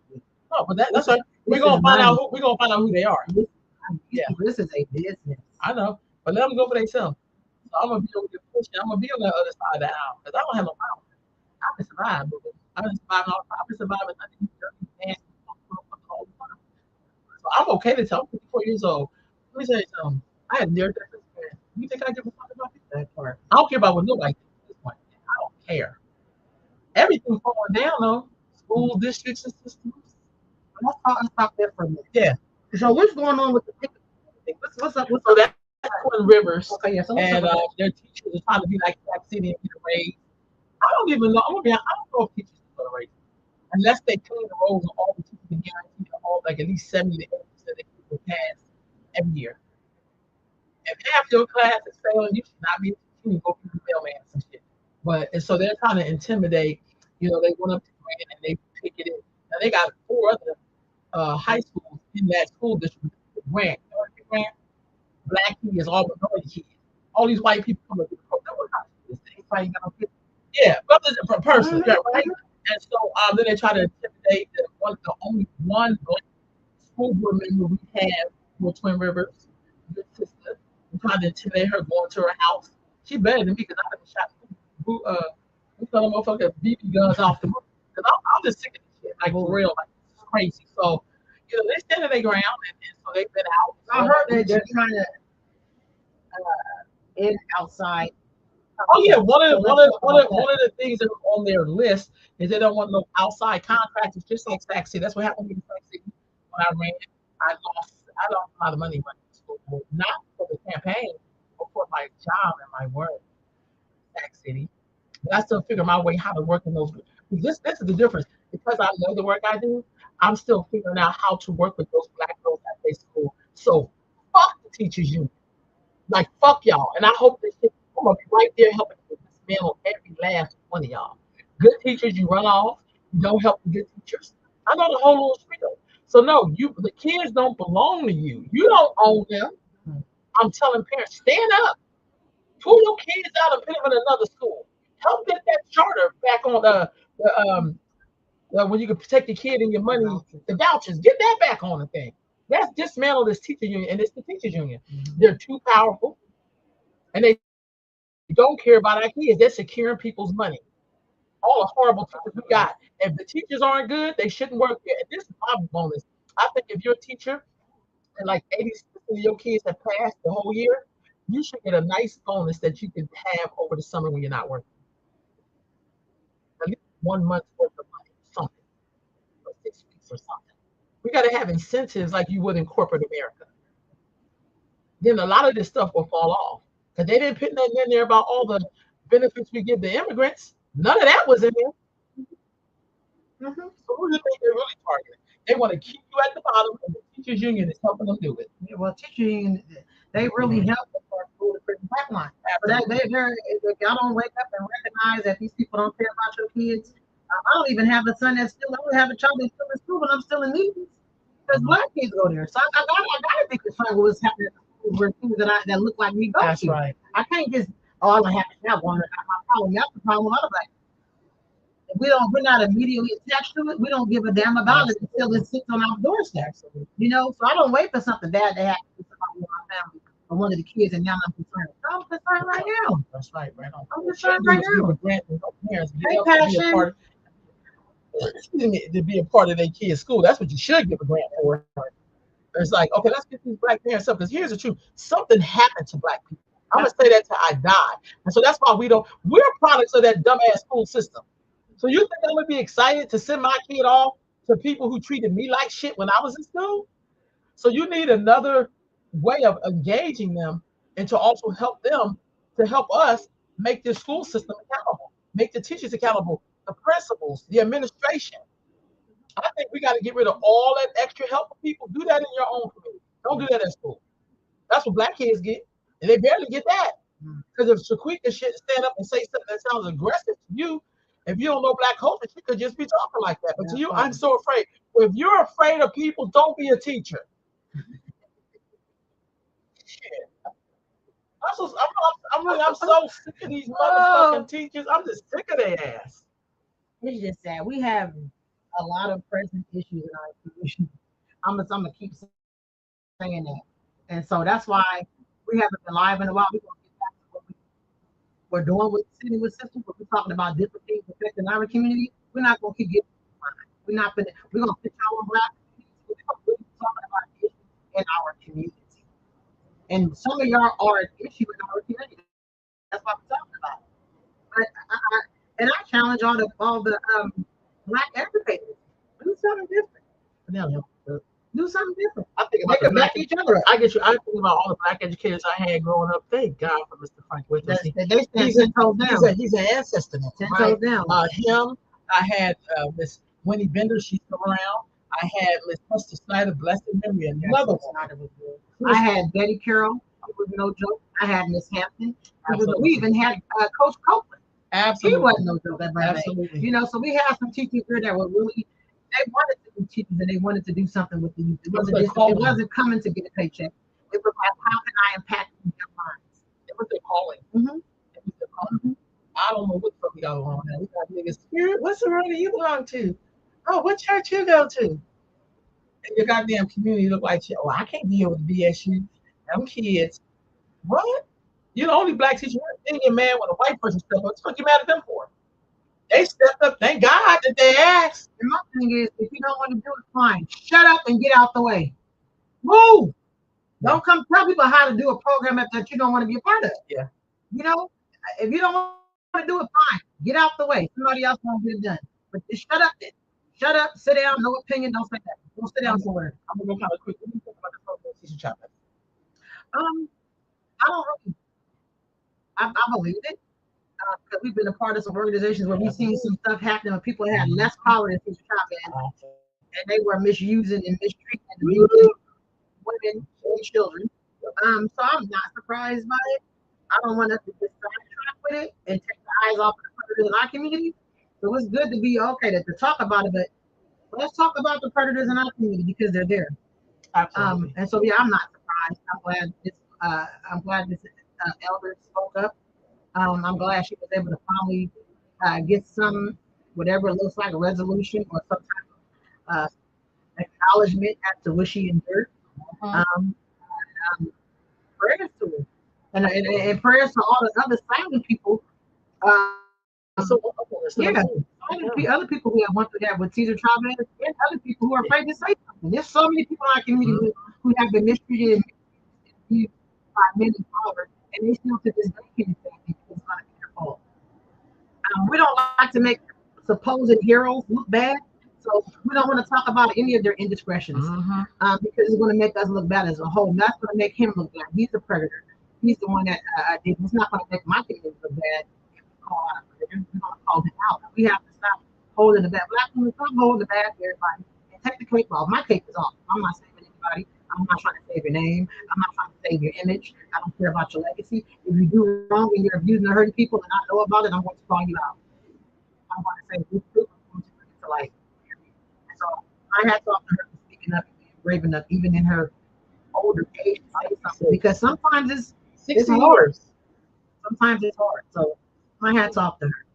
Speaker 1: but that's right. We're gonna find out who they are.
Speaker 2: This is a business.
Speaker 1: I know, but let them go for themselves. So I'm gonna be over here pushing. I'm gonna be on the other side of the aisle because I don't have no problem. I can survive, but I've been surviving nothing. So I'm okay to tell. I'm 54 years old. Let me tell you something. I had near death experience. You think I give a fuck about that part? I don't care about what nobody thinks at this point. I don't care. Everything's falling down though. School districts and systems.
Speaker 2: Let's stop there for a minute.
Speaker 1: Yeah.
Speaker 2: So what's going on with the ticket? What's up?
Speaker 1: So that's Twin Rivers.
Speaker 2: Okay, yeah. So
Speaker 1: and their teachers are trying to be like Black City and get a raise. I don't even know. I don't know if teachers get a raise unless they clean the roads on all the teachers and guarantee all like at least 70 to 80% of the people pass every year. If half your class is failing, you should not be teaching. Go through the mailman and shit. But and so they're trying to intimidate. You know, they went up to Grant and they picketed. Now they got 4 other high schools in that school district Grant. You know what Grant? Black kids, all minority kids. All these white people come up with the program. What kind of shit is this? Anybody got no kids? Yeah, brothers per person, yeah, right? And so then they try to intimidate the only one black school board member we have for Twin Rivers, good sister. We tried to intimidate her going to her house. She better than me because I haven't shot we tell them motherfucker BB guns off the roof. Cause I'm just sick of this shit, like for real, like it's crazy. So, they stand in their ground, and so they've been out.
Speaker 2: I heard that they're trying to end outside.
Speaker 1: Oh yeah, one of the things that are on their list is they don't want no outside contractors, just like Sac City. That's what happened with Sac City when I ran. I lost a lot of money running the school board, not for the campaign, but for my job and my work. Sac City. But I still figure my way how to work in those. This is the difference. Because I know the work I do, I'm still figuring out how to work with those black girls at their school. So fuck the teachers union. Like fuck y'all. And I hope this shit, I'm gonna be right there helping to dismantle every last one of y'all. Good teachers, you run off. You don't help the good teachers. I know the whole little spiel. So no, the kids don't belong to you. You don't own them. I'm telling parents, stand up. Pull your kids out and put them in another school. Help get that charter back on when you can protect your kid and your money, the vouchers. Get that back on the thing. Let's dismantle this teacher union, and it's the teachers union. They're too powerful, and they don't care about our kids. They're securing people's money. All the horrible teachers we got. If the teachers aren't good, they shouldn't work here. This is my bonus. I think if you're a teacher and like 80% of your kids have passed the whole year, you should get a nice bonus that you can have over the summer when you're not working. At least 1 month's worth of money, something, or 6 weeks or something. We got to have incentives like you would in corporate America. Then a lot of this stuff will fall off because they didn't put nothing in there about all the benefits we give the immigrants. None of that was in there. So who do you think they're really targeting? They want to keep you at the bottom, and the teachers union is helping them do it.
Speaker 2: Yeah, well, teacher union, they really help us through the prison pipeline. But if y'all don't wake up and recognize that these people don't care about your kids, I don't even have a son that's still. I don't have a child that's still in school, but I'm still in meetings because black kids go there. So I gotta be concerned with what's happening where things that look like me go
Speaker 1: That's
Speaker 2: to.
Speaker 1: right.
Speaker 2: I can't just I don't have to have one. My problem. That's the problem with other black. If we're not immediately attached to it, we don't give a damn about it until it sits on our doorstep. So I don't wait for something bad to happen to somebody in my family or one of the kids, and now I'm concerned. I'm concerned right now.
Speaker 1: That's right, right on.
Speaker 2: I'm concerned right now.
Speaker 1: Hey, Passion. To be a part of their kids' school. That's what you should give a grant for. It's like, okay, let's get these black parents up. Because here's the truth. Something happened to black people. I'm going to say that till I die. And so that's why we're products of that dumbass school system. So you think I'm going to be excited to send my kid off to people who treated me like shit when I was in school? So you need another way of engaging them and to also help them to help us make this school system accountable, make the teachers accountable, the principals, the administration. I think we got to get rid of all that extra help for people. Do that in your own community. Don't do that at school. That's what black kids get, and they barely get that. Because if Shaquita should stand up and say something that sounds aggressive to you, if you don't know black culture, she could just be talking like that. But to you, I'm so afraid. Well, if you're afraid of people, don't be a teacher. Shit. I'm so sick of these motherfucking teachers. I'm just sick of their ass.
Speaker 2: It's just sad. We have a lot of present issues in our community. I'm gonna keep saying that, and so that's why we haven't been live in a while. We're gonna get back to what we're doing with City with Systems, but we're talking about different things affecting our community. We're not gonna keep getting. We're gonna put y'all on black. We're gonna talking about issues in our community, and some of y'all are an issue in our community. That's what we're talking about. But I challenge all the black educators. Do something different. Do something different.
Speaker 1: I think about back each other. I get you. I think about all the black educators I had growing up. Thank God for Mr. Frank Whitney.
Speaker 2: They stand 10 toes down.
Speaker 1: He's an ancestor now.
Speaker 2: 10 toes down.
Speaker 1: Him. I had Miss Winnie Bender. She's still around. I had Miss Hester Snyder, blessed memory, another one.
Speaker 2: I had Betty Carroll. It was no joke. I had Miss Hampton. We even had Coach Copeland.
Speaker 1: Absolutely.
Speaker 2: He wasn't no joke. Absolutely. So we have some teachers here that were really they wanted to do teachers and they wanted to do something with the youth. It
Speaker 1: That's
Speaker 2: wasn't
Speaker 1: what they
Speaker 2: just,
Speaker 1: call
Speaker 2: it
Speaker 1: them.
Speaker 2: wasn't coming to get a paycheck. It was like, how can I impact their minds?
Speaker 1: That's what they're calling.
Speaker 2: Mhm.
Speaker 1: That's what they're calling.
Speaker 2: Mhm.
Speaker 1: I don't know what the fuck we got on now. We got niggas. Spirit, what sorority you belong to? Oh, what church you go to? And your goddamn community look like shit. Oh, I can't deal with BSU. Them kids. What? You're the only black teacher. Then you're mad when a white person stepped up. What the fuck you mad at them for? They stepped up. Thank God that they asked.
Speaker 2: And my thing is, if you don't want to do it, fine. Shut up and get out the way.
Speaker 1: Move.
Speaker 2: Don't come tell people how to do a program that you don't want to be a part of.
Speaker 1: Yeah.
Speaker 2: You know, if you don't want to do it, fine. Get out the way. Somebody else won't get it done. But just shut up then. Shut up, sit down, no opinion, don't say that. Don't sit down somewhere.
Speaker 1: I'm gonna go kind of quick. What do you think about the program, teacher chocolate?
Speaker 2: I don't really, I believe it. Because we've been a part of some organizations where we've seen some stuff happening when people had less power than teacher child and they were misusing and mistreating and abusing women and children. So I'm not surprised by it. I don't want us to get sidetracked with it and take the eyes off of the predators in our community. So it's good to be okay to talk about it, but let's talk about the predators in our community because they're there.
Speaker 1: Absolutely.
Speaker 2: And so yeah, I'm not surprised. I'm glad this elder spoke up. I'm glad she was able to finally get some, whatever it looks like, a resolution or some type of acknowledgement as to what she endured. Um, Prayers to her, and prayers to all the other silent people.
Speaker 1: So,
Speaker 2: Yeah, all the other people who have went through that with Caesar Chavez and other people who are afraid to say something. There's so many people in our community who have been mistreated and abused by men in power, and they still to this day can't say anything because it's going to be their fault. We don't like to make supposed heroes look bad, so we don't want to talk about any of their indiscretions because it's going to make us look bad as a whole. And that's going to make him look bad. He's a predator. He's the one that did. It's not going to make my community look bad. Call out a predator. We're going to call him out. We have to stop holding the bad. Black women, stop holding the bad for everybody and take the cape off. My cape is off. I'm not saving anybody. I'm not trying to save your name. I'm not trying to save your image. I don't care about your legacy. If you do wrong and you're abusing or hurting people and I know about it, I'm going to call you out. I'm going to say this I'm going to bring it to light. And so I had to talk to her for speaking up and being brave enough, even in her older age, to say something because sometimes it's
Speaker 1: 60
Speaker 2: hard.
Speaker 1: years.
Speaker 2: Sometimes it's hard. So my hat's off to her.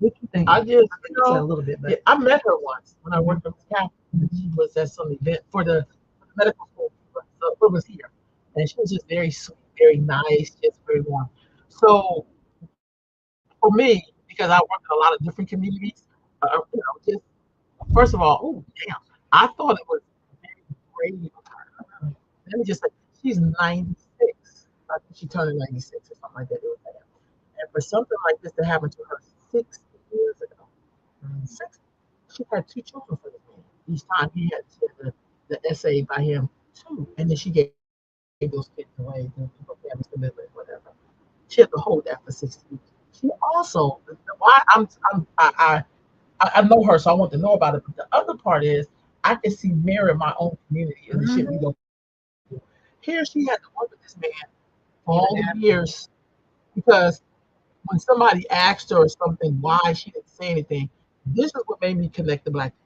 Speaker 2: What you think?
Speaker 1: I just,
Speaker 2: a little bit, but
Speaker 1: I met her once when I worked with Catherine. She was at some event for the medical school. So it was here, and she was just very sweet, very nice, just very warm. So for me, because I work in a lot of different communities, just first of all, oh damn, I thought it was very brave of her. Let me just say, she's 96. I think she turned 96 or something like that. It was bad. And for something like this to happen to her 60 years ago, 60, she had 2 children for this man. Each time he had to the essay by him, 2, and then she gave those kids away, people families to live with, whatever. She had to hold that for 60 years. She also, why I know her, so I want to know about it. But the other part is, I can see mirror in my own community and the shit we go through. Here, she had to work with this man for all the years because when somebody asked her or something why she didn't say anything, this is what made me connect the black people.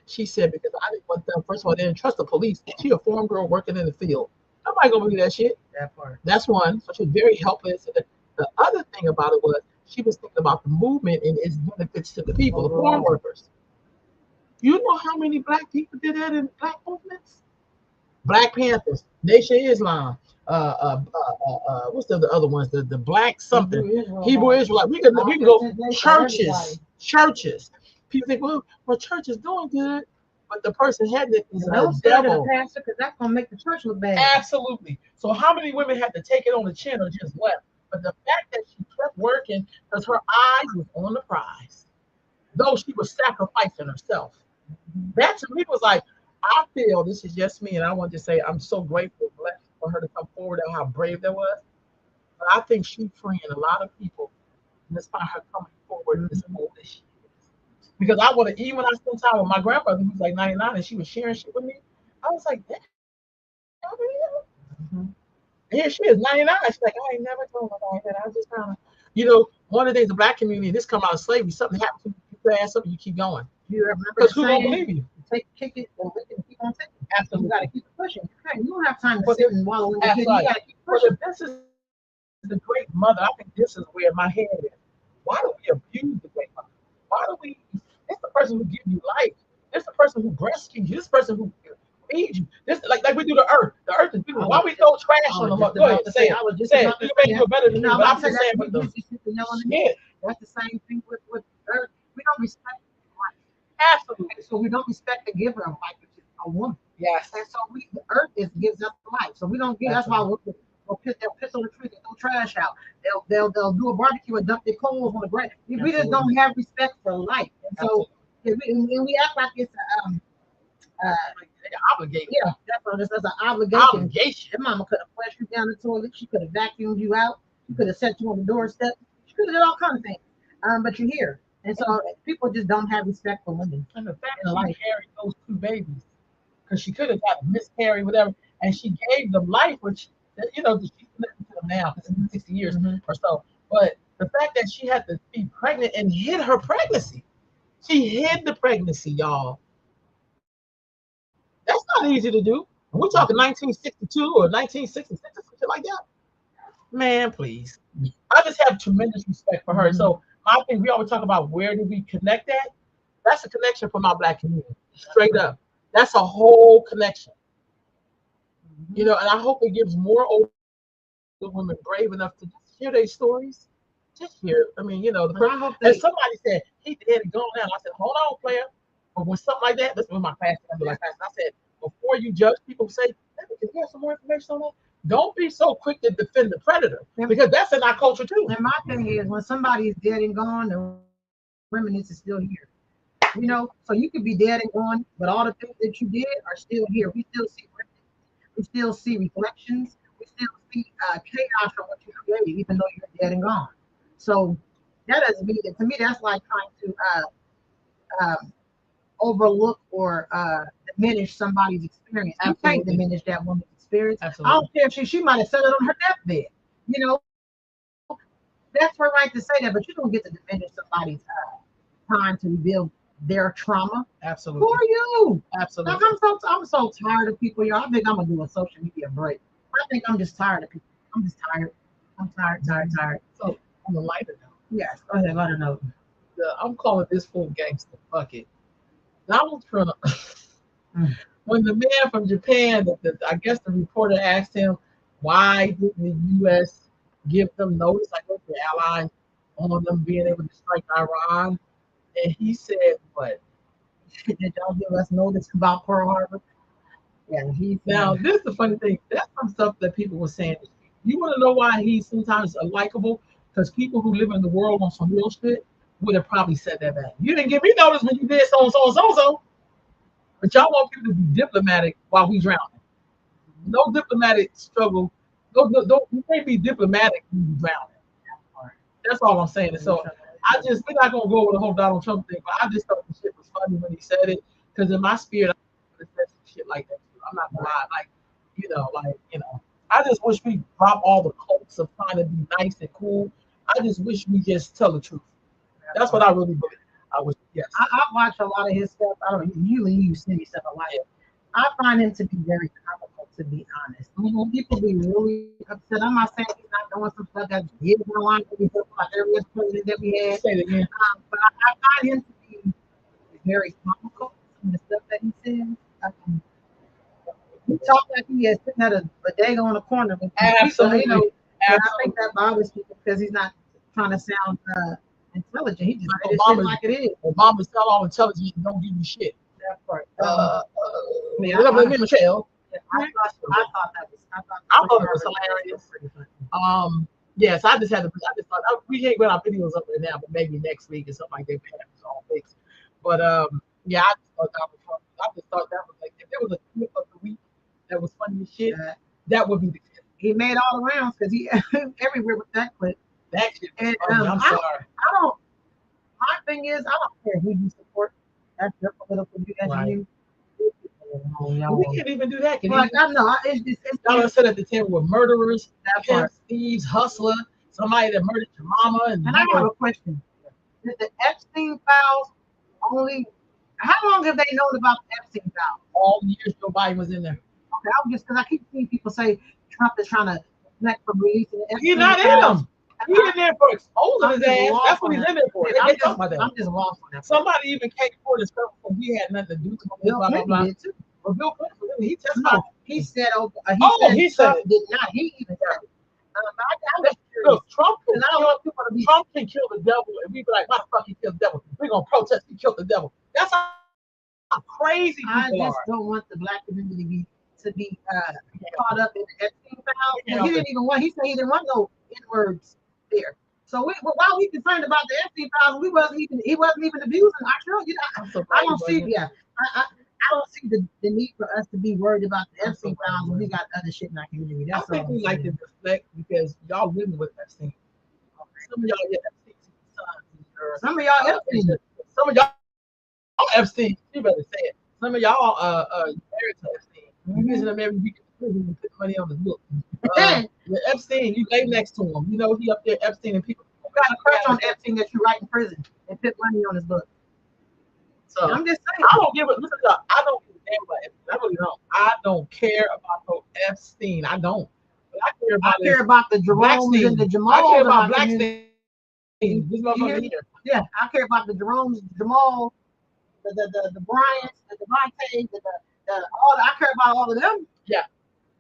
Speaker 1: She said, because I didn't want them, first of all, they didn't trust the police. She a farm girl working in the field. Nobody gonna believe that shit.
Speaker 2: that part.
Speaker 1: That's one. So she was very helpless. And the other thing about it was she was thinking about the movement and its benefits to the people, the farm workers. You know how many black people did that in black movements? Black Panthers, Nation of Islam, what's the other ones? The black something, Hebrew Israelite. We can go churches. People think, well, church is doing good, but the person heading it is a devil.
Speaker 2: Pastor, because that's gonna make the church look bad.
Speaker 1: Absolutely. So how many women had to take it on the chin or just left? But the fact that she kept working because her eyes was on the prize, though she was sacrificing herself. That to me was like, I feel this is just me, and I want to say I'm so grateful for her to come forward and how brave that was. But I think she's freeing a lot of people, and that's by her coming forward as old as she is. Because I would have, even when I spent time with my grandmother, who was like 99, and she was sharing shit with me, I was like, damn. And here she is, 99. She's like, I ain't never told nobody that. I was just kind of, one of the things the black community, this come out of slavery, something happened to you, you keep your ass up and you keep going.
Speaker 2: You remember
Speaker 1: Because
Speaker 2: the
Speaker 1: who don't
Speaker 2: saying,
Speaker 1: believe you?
Speaker 2: kick it and lick it and keep on taking. You
Speaker 1: Absolutely.
Speaker 2: got to keep it pushing. You don't have time to
Speaker 1: But
Speaker 2: sit and wallow in the
Speaker 1: that's
Speaker 2: pit.
Speaker 1: right.
Speaker 2: You got to keep
Speaker 1: But
Speaker 2: pushing.
Speaker 1: if this is the great mother, I think this is where my head is. Why do we abuse the great mother? Why do we? It's the person who gives you life. It's the person who breastfeeds you. This person who feeds you. This like we do the earth. The earth is beautiful. Why we throw trash on the mother? Go ahead, say it.
Speaker 2: I was just
Speaker 1: Say it.
Speaker 2: about to
Speaker 1: You
Speaker 2: say
Speaker 1: may do
Speaker 2: that.
Speaker 1: it better than me,
Speaker 2: No,
Speaker 1: but
Speaker 2: I'm
Speaker 1: I'm just saying. But
Speaker 2: you just hit the nail on the
Speaker 1: yeah,
Speaker 2: head. That's the same thing with earth. We don't respect life.
Speaker 1: absolutely.
Speaker 2: So we don't respect the giver of life, which is a woman.
Speaker 1: Yes.
Speaker 2: And so the earth gives us life. So we don't give. That's why they'll piss on the tree, they'll throw trash out. They'll do a barbecue and dump their clothes on the ground. We just don't have respect for life. And so and we act like it's
Speaker 1: obligated.
Speaker 2: Yeah, that's an obligation.
Speaker 1: Obligation.
Speaker 2: Your mama could have flushed you down the toilet. She could have vacuumed you out. She could have set you on the doorstep. She could have did all kinds of things. But you're here. And so people just don't have respect for women.
Speaker 1: And the fact that she carried those 2 babies, because she could have got miscarried, whatever, and she gave them life, which, you know, she's living to them now, it's 60 years or so. But the fact that she had to be pregnant and hid her pregnancy, she hid the pregnancy, y'all. That's not easy to do. We're talking 1962 or 1966 or something like that. Man, please. I just have tremendous respect for her. So my thing, we always talk about where do we connect at? That's a connection for my Black community. Straight up. That's a whole connection. You know, and I hope it gives more older women brave enough to just hear their stories. Just hear. I mean, you know, and somebody said, he dead and gone now. I said, hold on, player. But when something like that, this was my class, I said, before you judge people, say, can you have some more information on that? Don't be so quick to defend the predator, because that's in our culture too.
Speaker 2: And my thing is, when somebody is dead and gone, the remnants is still here. You know, so you could be dead and gone, but all the things that you did are still here. We still see remnants. We still see reflections. We still see chaos from what you created, even though you're dead and gone. So that doesn't mean that. To me, that's like trying to overlook or diminish somebody's experience. You can't diminish that woman's experience. Absolutely. I don't care if she might have said it on her deathbed. You know, that's her right to say that, but you don't get to diminish somebody's time to reveal their trauma.
Speaker 1: Absolutely.
Speaker 2: Who are you?
Speaker 1: Absolutely.
Speaker 2: Like, I'm so tired of people, y'all. I think I'm gonna do a social media break. I think I'm just tired of people. I'm just tired. I'm tired.
Speaker 1: So on the lighter note.
Speaker 2: Yes, go ahead, lighter note.
Speaker 1: I'm calling this fool gangster. Fuck it. Donald Trump. When the man from Japan, I guess the reporter asked him, why didn't the U.S. give them notice, like the allies, on them being able to strike Iran? And he said, what?
Speaker 2: Did y'all give us notice about Pearl Harbor? Yeah,
Speaker 1: now this is the funny thing. That's some stuff that people were saying. You want to know why he's sometimes unlikable? Because people who live in the world on some real shit would have probably said that back. You didn't give me notice when you did so and so and so and so. But y'all want people to be diplomatic while we drowning. No diplomatic struggle. You can't be diplomatic when you drowning. That's all I'm saying. And so we're not gonna go over the whole Donald Trump thing, but I just thought the shit was funny when he said it. Because in my spirit, I would have said some shit like that too. I'm not gonna lie. I just wish we drop all the cloaks of trying to be nice and cool. I just wish we just tell the truth. That's what I really believe. I wish, yes.
Speaker 2: I watch a lot of his stuff. I don't usually you send me stuff a lot. I find him to be very comical, to be honest. People be really upset. I'm not saying he's not doing some stuff that he is in line with like every other president that we had.
Speaker 1: Say it again.
Speaker 2: But I find him to be very comical in the stuff that he says. He talks like he is sitting at a bodega on the corner with
Speaker 1: Absolutely.
Speaker 2: People, you know, and I think that bothers people because he's not trying to sound intelligent. He just said it like it is.
Speaker 1: Obama's tell all intelligent and don't give you shit.
Speaker 2: That part.
Speaker 1: Michelle.
Speaker 2: I thought
Speaker 1: it was hilarious. Yes, I just thought we can't get our videos up right now, but maybe next week or something like that. It's all fixed. But yeah, I just thought that was like, if there was a clip of the week that was funny as shit, that would be the clip.
Speaker 2: He made all the rounds because he everywhere with that clip.
Speaker 1: That shit was funny. I'm sorry.
Speaker 2: I don't. My thing is, I don't care who you support. That's your political view. That's you.
Speaker 1: We can't even do that.
Speaker 2: Like, I know. It's
Speaker 1: y'all sit at the table with murderers, pimps, thieves, hustler, somebody that murdered your mama. And
Speaker 2: I have a question. Did the Epstein files only How long have they known about the Epstein file?
Speaker 1: All the years Joe Biden was in there.
Speaker 2: Okay, I'm just because I keep seeing people say Trump is trying to connect from releasing the
Speaker 1: He's
Speaker 2: Epstein
Speaker 1: not in
Speaker 2: files.
Speaker 1: them. He's in there for exposing
Speaker 2: I'm
Speaker 1: his
Speaker 2: just
Speaker 1: ass.
Speaker 2: lost
Speaker 1: That's what
Speaker 2: on
Speaker 1: he's
Speaker 2: that.
Speaker 1: in there for. They talk about that.
Speaker 2: I'm just lost on that.
Speaker 1: Somebody even came forward and stuff, so he had nothing to do with it.
Speaker 2: Bill
Speaker 1: Blah, blah,
Speaker 2: Clinton
Speaker 1: blah.
Speaker 2: did too.
Speaker 1: But Bill Clinton, he
Speaker 2: No,
Speaker 1: testified.
Speaker 2: he said,
Speaker 1: He said
Speaker 2: Trump
Speaker 1: it.
Speaker 2: did not. He even said it. I'm just curious.
Speaker 1: Look, Trump
Speaker 2: Because I don't want people to be.
Speaker 1: Trump can kill the devil, and we be like, why the fuck he killed the devil? We're going to protest he killed the devil. That's how crazy people
Speaker 2: I just
Speaker 1: are.
Speaker 2: don't want the black community to be caught up in the Epstein file.
Speaker 1: Yeah.
Speaker 2: He didn't even want. He said he didn't want no N-words there. So while we concerned about the Epstein files, he wasn't even abusing our children. I don't see. Yeah, I don't see the need for us to be worried about the Epstein files when we got other shit in our community.
Speaker 1: I
Speaker 2: That's
Speaker 1: think
Speaker 2: all
Speaker 1: we like to reflect because y'all living with Epstein. Some of y'all get Epstein's sons. Or,
Speaker 2: some of y'all Epstein.
Speaker 1: Some of y'all Epstein. You better say it. Some of y'all married to Epstein. You visit him every week and put money on his book. Epstein, you lay next to him. You know he up there Epstein and people.
Speaker 2: You got a crush on Epstein that you write in prison and put money on his book.
Speaker 1: So
Speaker 2: I'm just saying.
Speaker 1: I don't give a listen. I don't give a damn about Epstein. I really don't. I don't care about no Epstein. I don't. But I care about
Speaker 2: the Jeromes and the Jamals.
Speaker 1: I care about Blackstein. This motherfucker here.
Speaker 2: Yeah, I care about the Jeromes, Jamal, the Bryants, the Devontae, I care about all of them.
Speaker 1: Yeah.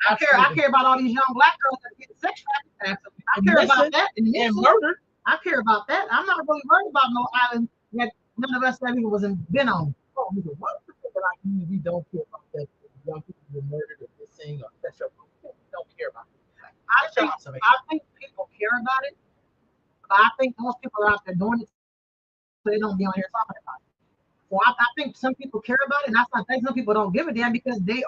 Speaker 2: I care about all these young black girls that get sex trafficked. I care about that and
Speaker 1: murder.
Speaker 2: I care about that. I'm not really worried about no island that none of us that even was been on.
Speaker 1: Oh, what like we don't care about that young people were murdered or missing or sex trafficking. We don't care about that.
Speaker 2: I think people care about it, but I think most people are out there doing it so they don't be on here talking about it. So I think some people care about it, and I think some people don't give a damn because they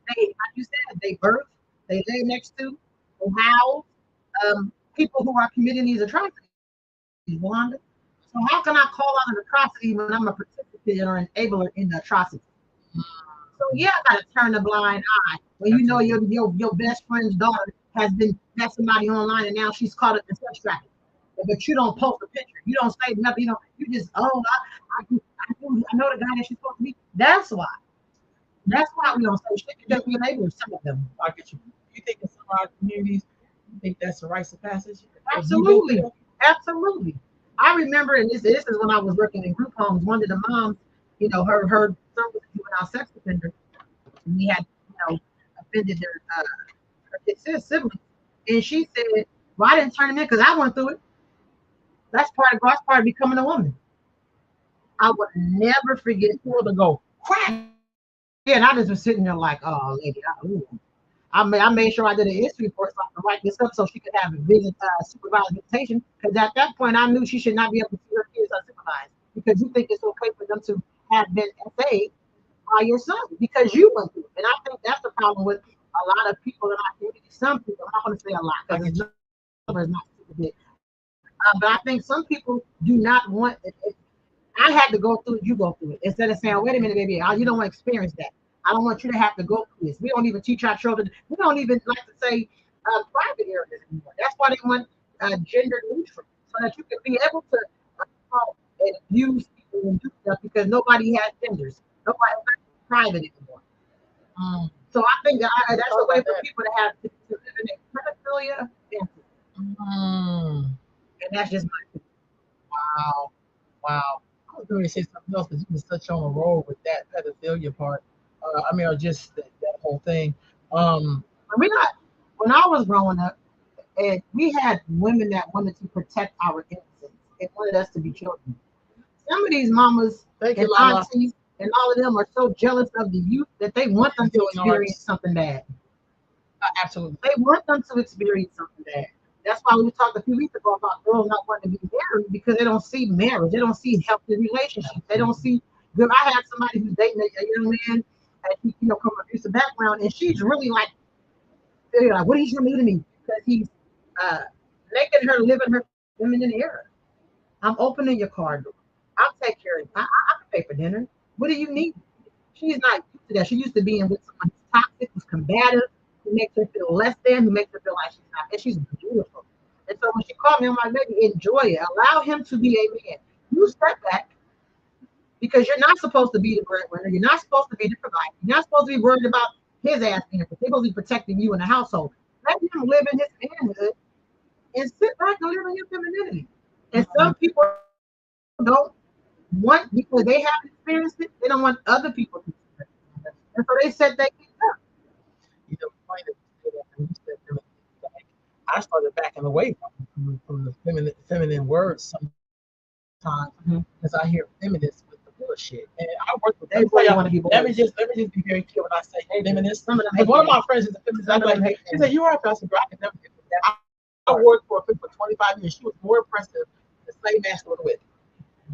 Speaker 2: like you said, they birth, they lay next to, they house people who are committing these atrocities, Wanda. So how can I call out an atrocity when I'm a participant or enabler in the atrocity? So yeah, I gotta turn a blind eye when you know your best friend's daughter has met somebody online and now she's caught up in sex trafficking. But you don't post a picture. You don't say nothing. You just I know the guy that she's supposed to be. That's why. That's why we don't say shit because we enable some of them.
Speaker 1: I get you. You think in some of our communities, you think that's the rites of passage?
Speaker 2: Absolutely. Absolutely. I remember, and this is when I was working in group homes, one of the moms, her son was a juvenile sex offender. And he had, offended her siblings. And she said, well, I didn't turn him in because I went through it. That's part of becoming a woman. I would never forget where to go. Crack. Yeah, and I just was sitting there like, oh, lady, I made sure I did a history report so I could write this up so she could have a visit supervised visitation. Because at that point, I knew she should not be able to see her kids unsupervised because you think it's okay for them to have been FA'd by your son because you went through it. And I think that's the problem with a lot of people in our community. Some people, I'm not going to say a lot because the number is not super big. But I think some people do not want it. I had to go through it, you go through it. Instead of saying, wait a minute, baby, you don't want to experience that. I don't want you to have to go through this. We don't even teach our children. We don't even like to say private areas anymore. That's why they want gender neutral, so that you can be able to and abuse people and do stuff because nobody has genders. Nobody has private anymore. So I think that's a way for people to have to live in a pedophilia fantasy. And that's just my opinion.
Speaker 1: Wow. I was going to say something else because you was touch on a roll with that pedophilia part. Or just that whole thing.
Speaker 2: When I was growing up, and we had women that wanted to protect our innocence and wanted us to be children. Some of these mamas and aunties and all of them are so jealous of the youth that they want them to experience something bad.
Speaker 1: Absolutely.
Speaker 2: They want them to experience something bad. That's why we talked a few weeks ago about girls not wanting to be married because they don't see marriage. They don't see healthy relationships. They don't see good. I had somebody who's dating a young man and he, from an abusive background, and she's really like, what is going to do to me? Because he's making her live in her feminine era. I'm opening your car door. I'll take care of it. I can pay for dinner. What do you need? She's not used to that. She used to being with someone who's toxic, who's combative, who makes her feel less than, who makes her feel like she's not. And she's beautiful. And so when she called me, I'm like, baby, enjoy it. Allow him to be a man. You step back because you're not supposed to be the breadwinner. You're not supposed to be the provider. You're not supposed to be worried about his ass being. They're supposed to be protecting you in the household. Let him live in his manhood and sit back and live in your femininity. And some people don't want, because they haven't experienced it, they don't want other people to experience it. And so they set that thing up.
Speaker 1: You know, funny that you say that, and you said feminine, like, I started backing away from the feminine words sometimes because I hear feminists with the bullshit. And I work with
Speaker 2: They
Speaker 1: them.
Speaker 2: really want to be
Speaker 1: Let me
Speaker 2: boys.
Speaker 1: just be very clear when I say feminist.
Speaker 2: Some of them
Speaker 1: Because
Speaker 2: hate
Speaker 1: one of
Speaker 2: men.
Speaker 1: my friends is a feminist. I'm
Speaker 2: Some of
Speaker 1: like,
Speaker 2: them hate
Speaker 1: she
Speaker 2: men.
Speaker 1: said, "You are a feminist, bro. I can never get with that." I worked for a female for 25 years. She was more impressive than slave master with.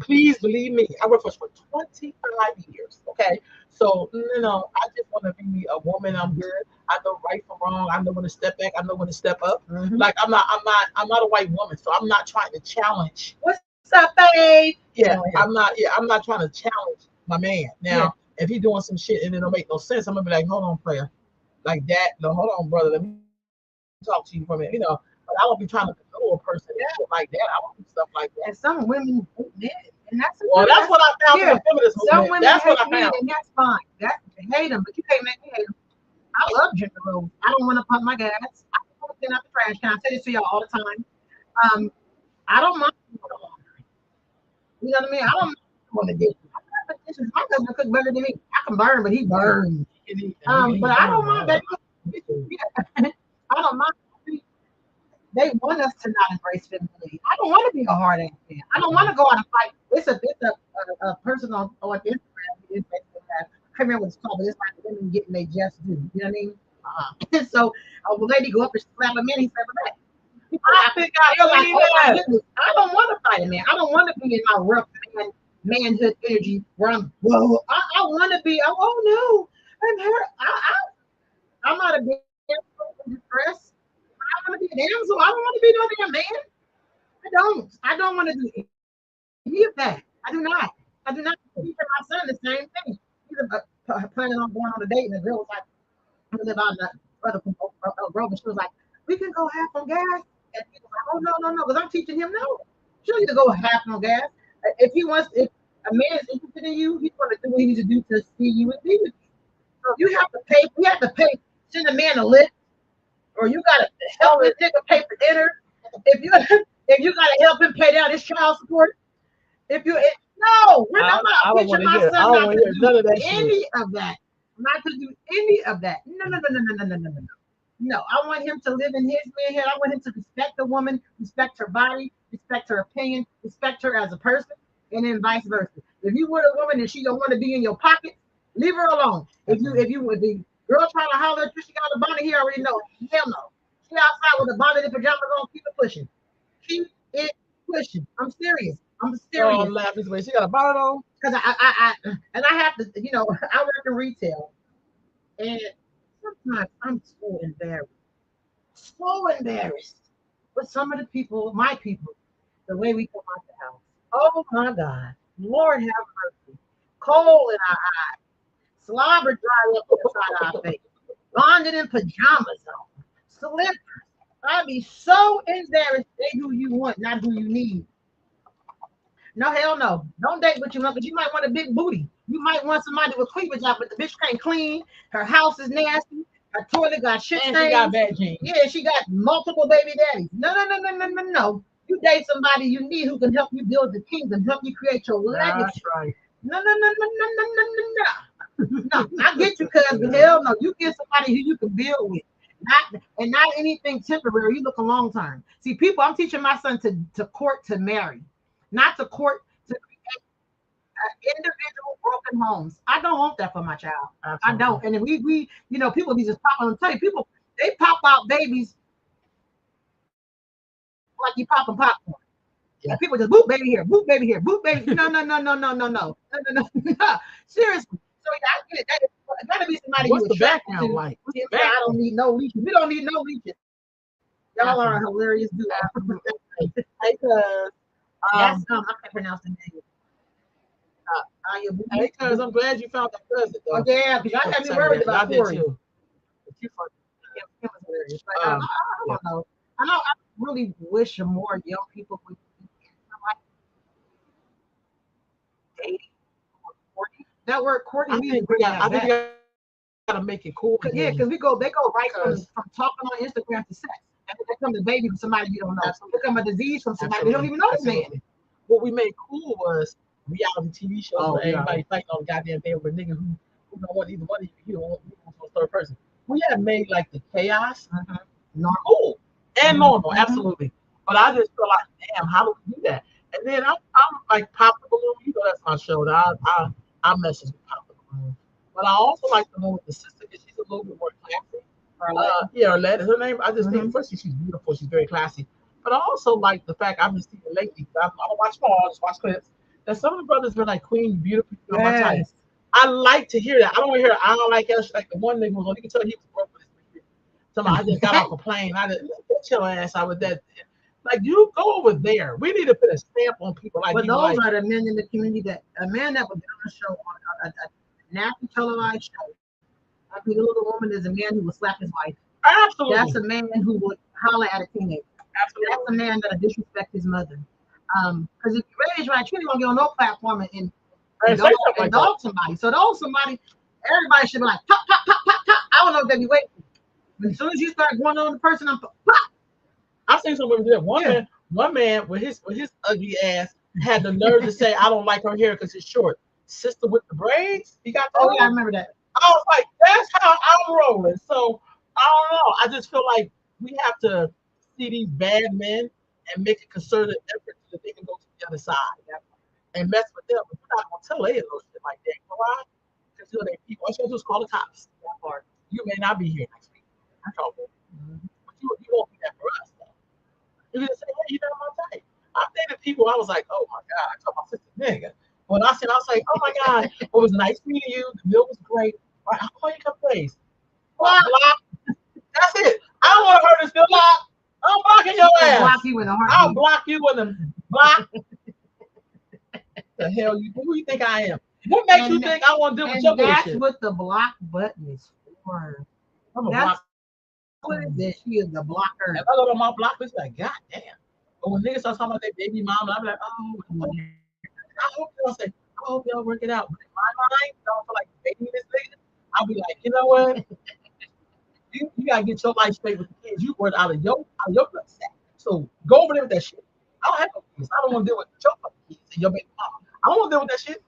Speaker 1: Please believe me, I worked for her for 25 years. Okay, so I just want to be a woman. I'm good. I know right from wrong. I know when to step back. I know when to step up. Like I'm not a white woman, so I'm not trying to challenge.
Speaker 2: What's up, babe?
Speaker 1: Yeah,
Speaker 2: Oh, yeah.
Speaker 1: I'm not trying to challenge my man. Now,
Speaker 2: Yeah.
Speaker 1: if he's doing some shit and it don't make no sense, I'm gonna be like, hold on, player, like that. No, hold on, brother. Let me talk to you for a minute. But I won't be trying to control a person and shit like that. I won't do stuff like that.
Speaker 2: And some women hate men, and that's
Speaker 1: Well, that's what I found in
Speaker 2: yeah.
Speaker 1: the feminist
Speaker 2: Some
Speaker 1: movement.
Speaker 2: women
Speaker 1: That's
Speaker 2: hate
Speaker 1: what I
Speaker 2: men,
Speaker 1: found.
Speaker 2: and that's fine. That's hate them, but you can't make me hate them. I love gender roles. I don't want to pump my gas. I don't want to clean out the trash can. I say this to y'all all the time. I don't mind doing the laundry. You know what I mean? I don't want to do. My husband cook better than me. I can burn, but he burns. But I don't mind that. Yeah. I don't mind. They want us to not embrace femininity. I don't want to be a hard ass man. I don't want to go out and fight. It's a person on Instagram. It's basically that. I can't remember what it's called, but it's like women getting their just due. You know what I mean? So a lady go up and slap a man, he slap her back. I think I like, oh my goodness, I don't want to fight a man. I don't want to be in my rough manhood energy where I'm whoa. I want to be. Oh no, I'm hurt. I'm not a damn distress. I want to be a damsel. I don't want to be no damn man. I don't want to do any of that. I do not. I do not. Teach my son the same thing. He's planning on going on a date, and the girl was like, "We live out in the other road," and she was like, "We can go half on gas." And he was like, "Oh no," because I'm teaching him no. You don't need to go half on gas. If a man is interested in you, he's going to do what he needs to do to see you and be with you. So you have to pay. We have to pay. Send a man a lift, or you got to help this nigga pay for dinner. If you got to help him pay down his child support. No, I'm not teaching my son not to do any of that. Not to do any of that. No. No, I want him to live in his manhood. I want him to respect the woman, respect her body, respect her opinion, respect her as a person, and then vice versa. If you want a woman and she don't want to be in your pocket, leave her alone. If the girl trying to holler at you, she got a bonnet, he already know. Hell no. She outside with a bonnet and pajamas on, keep it pushing. Keep it pushing. I'm serious. I'm serious.
Speaker 1: Oh, I'm laughing. She got a bonnet on.
Speaker 2: Because I have to, I work in retail, and sometimes I'm so embarrassed with some of the people, my people, the way we come out the house. Oh my God, Lord have mercy. Coal in our eyes, slobber dry up inside our face, bonded in pajamas on, slippers. I'd be so embarrassed. They who you want, not who you need. No, hell no. Don't date what you want, because you might want a big booty. You might want somebody with cleavage out, but the bitch can't clean. Her house is nasty. Her toilet got shit stains.
Speaker 1: And she got bad genes.
Speaker 2: Yeah, she got multiple baby daddies. No. You date somebody you need who can help you build the kingdom, help you create your legacy.
Speaker 1: That's right.
Speaker 2: No. No, I get you, cuz, but hell no. You get somebody who you can build with. Not anything temporary. You look a long term. See, people, I'm teaching my son to court to marry. Not to court to create individual broken homes. I don't want that for my child. Absolutely. I don't. And if we people be just popping. I'm telling you, people, they pop out babies like you popping popcorn. Yeah. And people just boop baby here, boop baby here, boop baby. No. Seriously. So I get it. That gotta be somebody
Speaker 1: What's
Speaker 2: you
Speaker 1: the
Speaker 2: attract
Speaker 1: background
Speaker 2: to.
Speaker 1: like?
Speaker 2: I don't need no leashes. We don't need no leashes. Y'all are a hilarious dude.
Speaker 1: Because
Speaker 2: I can't pronounce the name.
Speaker 1: Because I'm glad you found that cousin.
Speaker 2: Oh yeah, because I had me worried about Corey.
Speaker 1: You
Speaker 2: hilarious. I don't know. I really wish more young people would like dating That word courting,
Speaker 1: I
Speaker 2: we need to
Speaker 1: think we
Speaker 2: bring
Speaker 1: got. I
Speaker 2: that
Speaker 1: think we
Speaker 2: back.
Speaker 1: got to make it cool.
Speaker 2: Yeah,
Speaker 1: again.
Speaker 2: because they go right
Speaker 1: Because-
Speaker 2: from talking on Instagram to sex. And then they come the baby from somebody you don't know.
Speaker 1: Absolutely.
Speaker 2: They come a disease from somebody they don't even know is man.
Speaker 1: What we made cool was reality TV shows
Speaker 2: Oh,
Speaker 1: where
Speaker 2: yeah.
Speaker 1: everybody fighting on the goddamn day over a nigga who don't want either one of you. He don't want a third person. We have made like the chaos cool and normal, absolutely. But I just feel like, damn, how do we do that? And then I'm like Pop the Balloon. You know that's my show. I message with Pop the Balloon. But I also like the one with the sister because she's a little bit more classy. Arlette is her name. I just think first she's beautiful. She's very classy. But I also like the fact I've been seeing lately. I don't watch them all. I just watch clips. That some of the brothers been like, Queen, you beautiful. You know, my type. I like to hear that. I don't want to hear. I don't like that. Like the one nigga was on. You can tell he was broke with this. Somebody, I just got off a plane. I just get your ass out with that. Like you go over there. We need to put a stamp on people like.
Speaker 2: But those are the men in the community that a man that would be on a show on a national televised show. I think a little woman is a man who would slap his wife.
Speaker 1: Absolutely.
Speaker 2: That's a man who would holler at a teenager.
Speaker 1: Absolutely.
Speaker 2: That's a man that would disrespect his mother. Because if you raise right, you ain't gonna get on no platform and dog somebody. So those somebody, everybody should be like pop, pop, pop, pop, pop. I don't know if they be waiting. But as soon as you start going on the person, I'm pop.
Speaker 1: I've seen some women do that. One man with his ugly ass had the nerve to say, I don't like her hair because it's short. Sister with the braids, he got that.
Speaker 2: Oh yeah, I remember that.
Speaker 1: I was like, that's how I'm rolling. So I don't know. I just feel like we have to see these bad men and make a concerted effort so that they can go to the other side and mess with them. But we're not gonna tell any of those shit like that. You know why? Because they people. All you gotta do is call the cops. That part. You may not be here next week. But you won't be there for us. You can say, hey, you're not my type. I dated people, I was like, oh my God, I call my sister nigga. When I said, I was like, oh my God, it was nice meeting you. The meal was great. Right, I'll call you a couple days. Block. That's it. I don't want her to still block. I'm blocking your ass.
Speaker 2: Block you in the heart.
Speaker 1: I'll block you in the block. The hell who you think I am? What makes you think I want to deal with your bullshit?
Speaker 2: That's what the block button is for.
Speaker 1: I'm a block.
Speaker 2: What is this? She is the blocker.
Speaker 1: If I go on my block, it's like, God damn. But when niggas start talking about their baby mama, I'm like, oh, I hope y'all work it out. But in my mind, I don't feel like dating this nigga. I'll be like, you know what? you gotta get your life straight with the kids. You work out of your blood sack. So go over there with that shit. I don't have no kids. I don't want to deal with your fucking kids and your baby mama. I don't want to deal with that shit.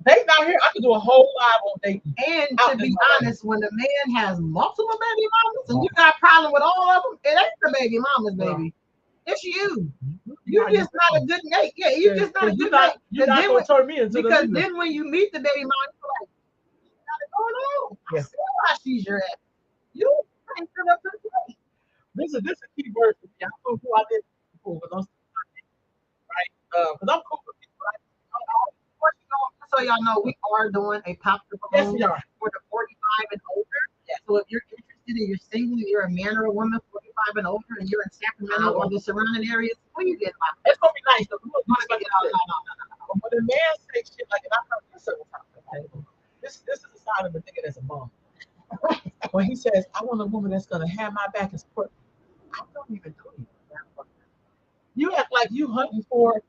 Speaker 1: Dating out here, I can do a whole live on dating.
Speaker 2: And to be honest, when a man has multiple baby mamas and you got a problem with all of them, it ain't the baby mamas, baby. It's you. You're just not a good mate. Yeah, you're just not a good mate.
Speaker 1: You're not going to turn me into
Speaker 2: because then when you meet the baby mama, you're like, what's going on? I see why she's your ass. You ain't turn up to the plate.
Speaker 1: This is a key word for me. I don't know who I did before, but I'm right? Because I'm cool with people.
Speaker 2: So y'all know we are doing a pop the balloon for the 45 and older. Yeah. So if you're interested and you're single, you're a man or a woman 45 and older, and you're in Sacramento or the surrounding areas, please get popped.
Speaker 1: It's gonna be nice. No. When the man says shit like, and I've heard this several times. Okay? This is a sign of a nigga that's a bum. When he says, I want a woman that's gonna have my back and support me, I don't even do it. You act like you hunting for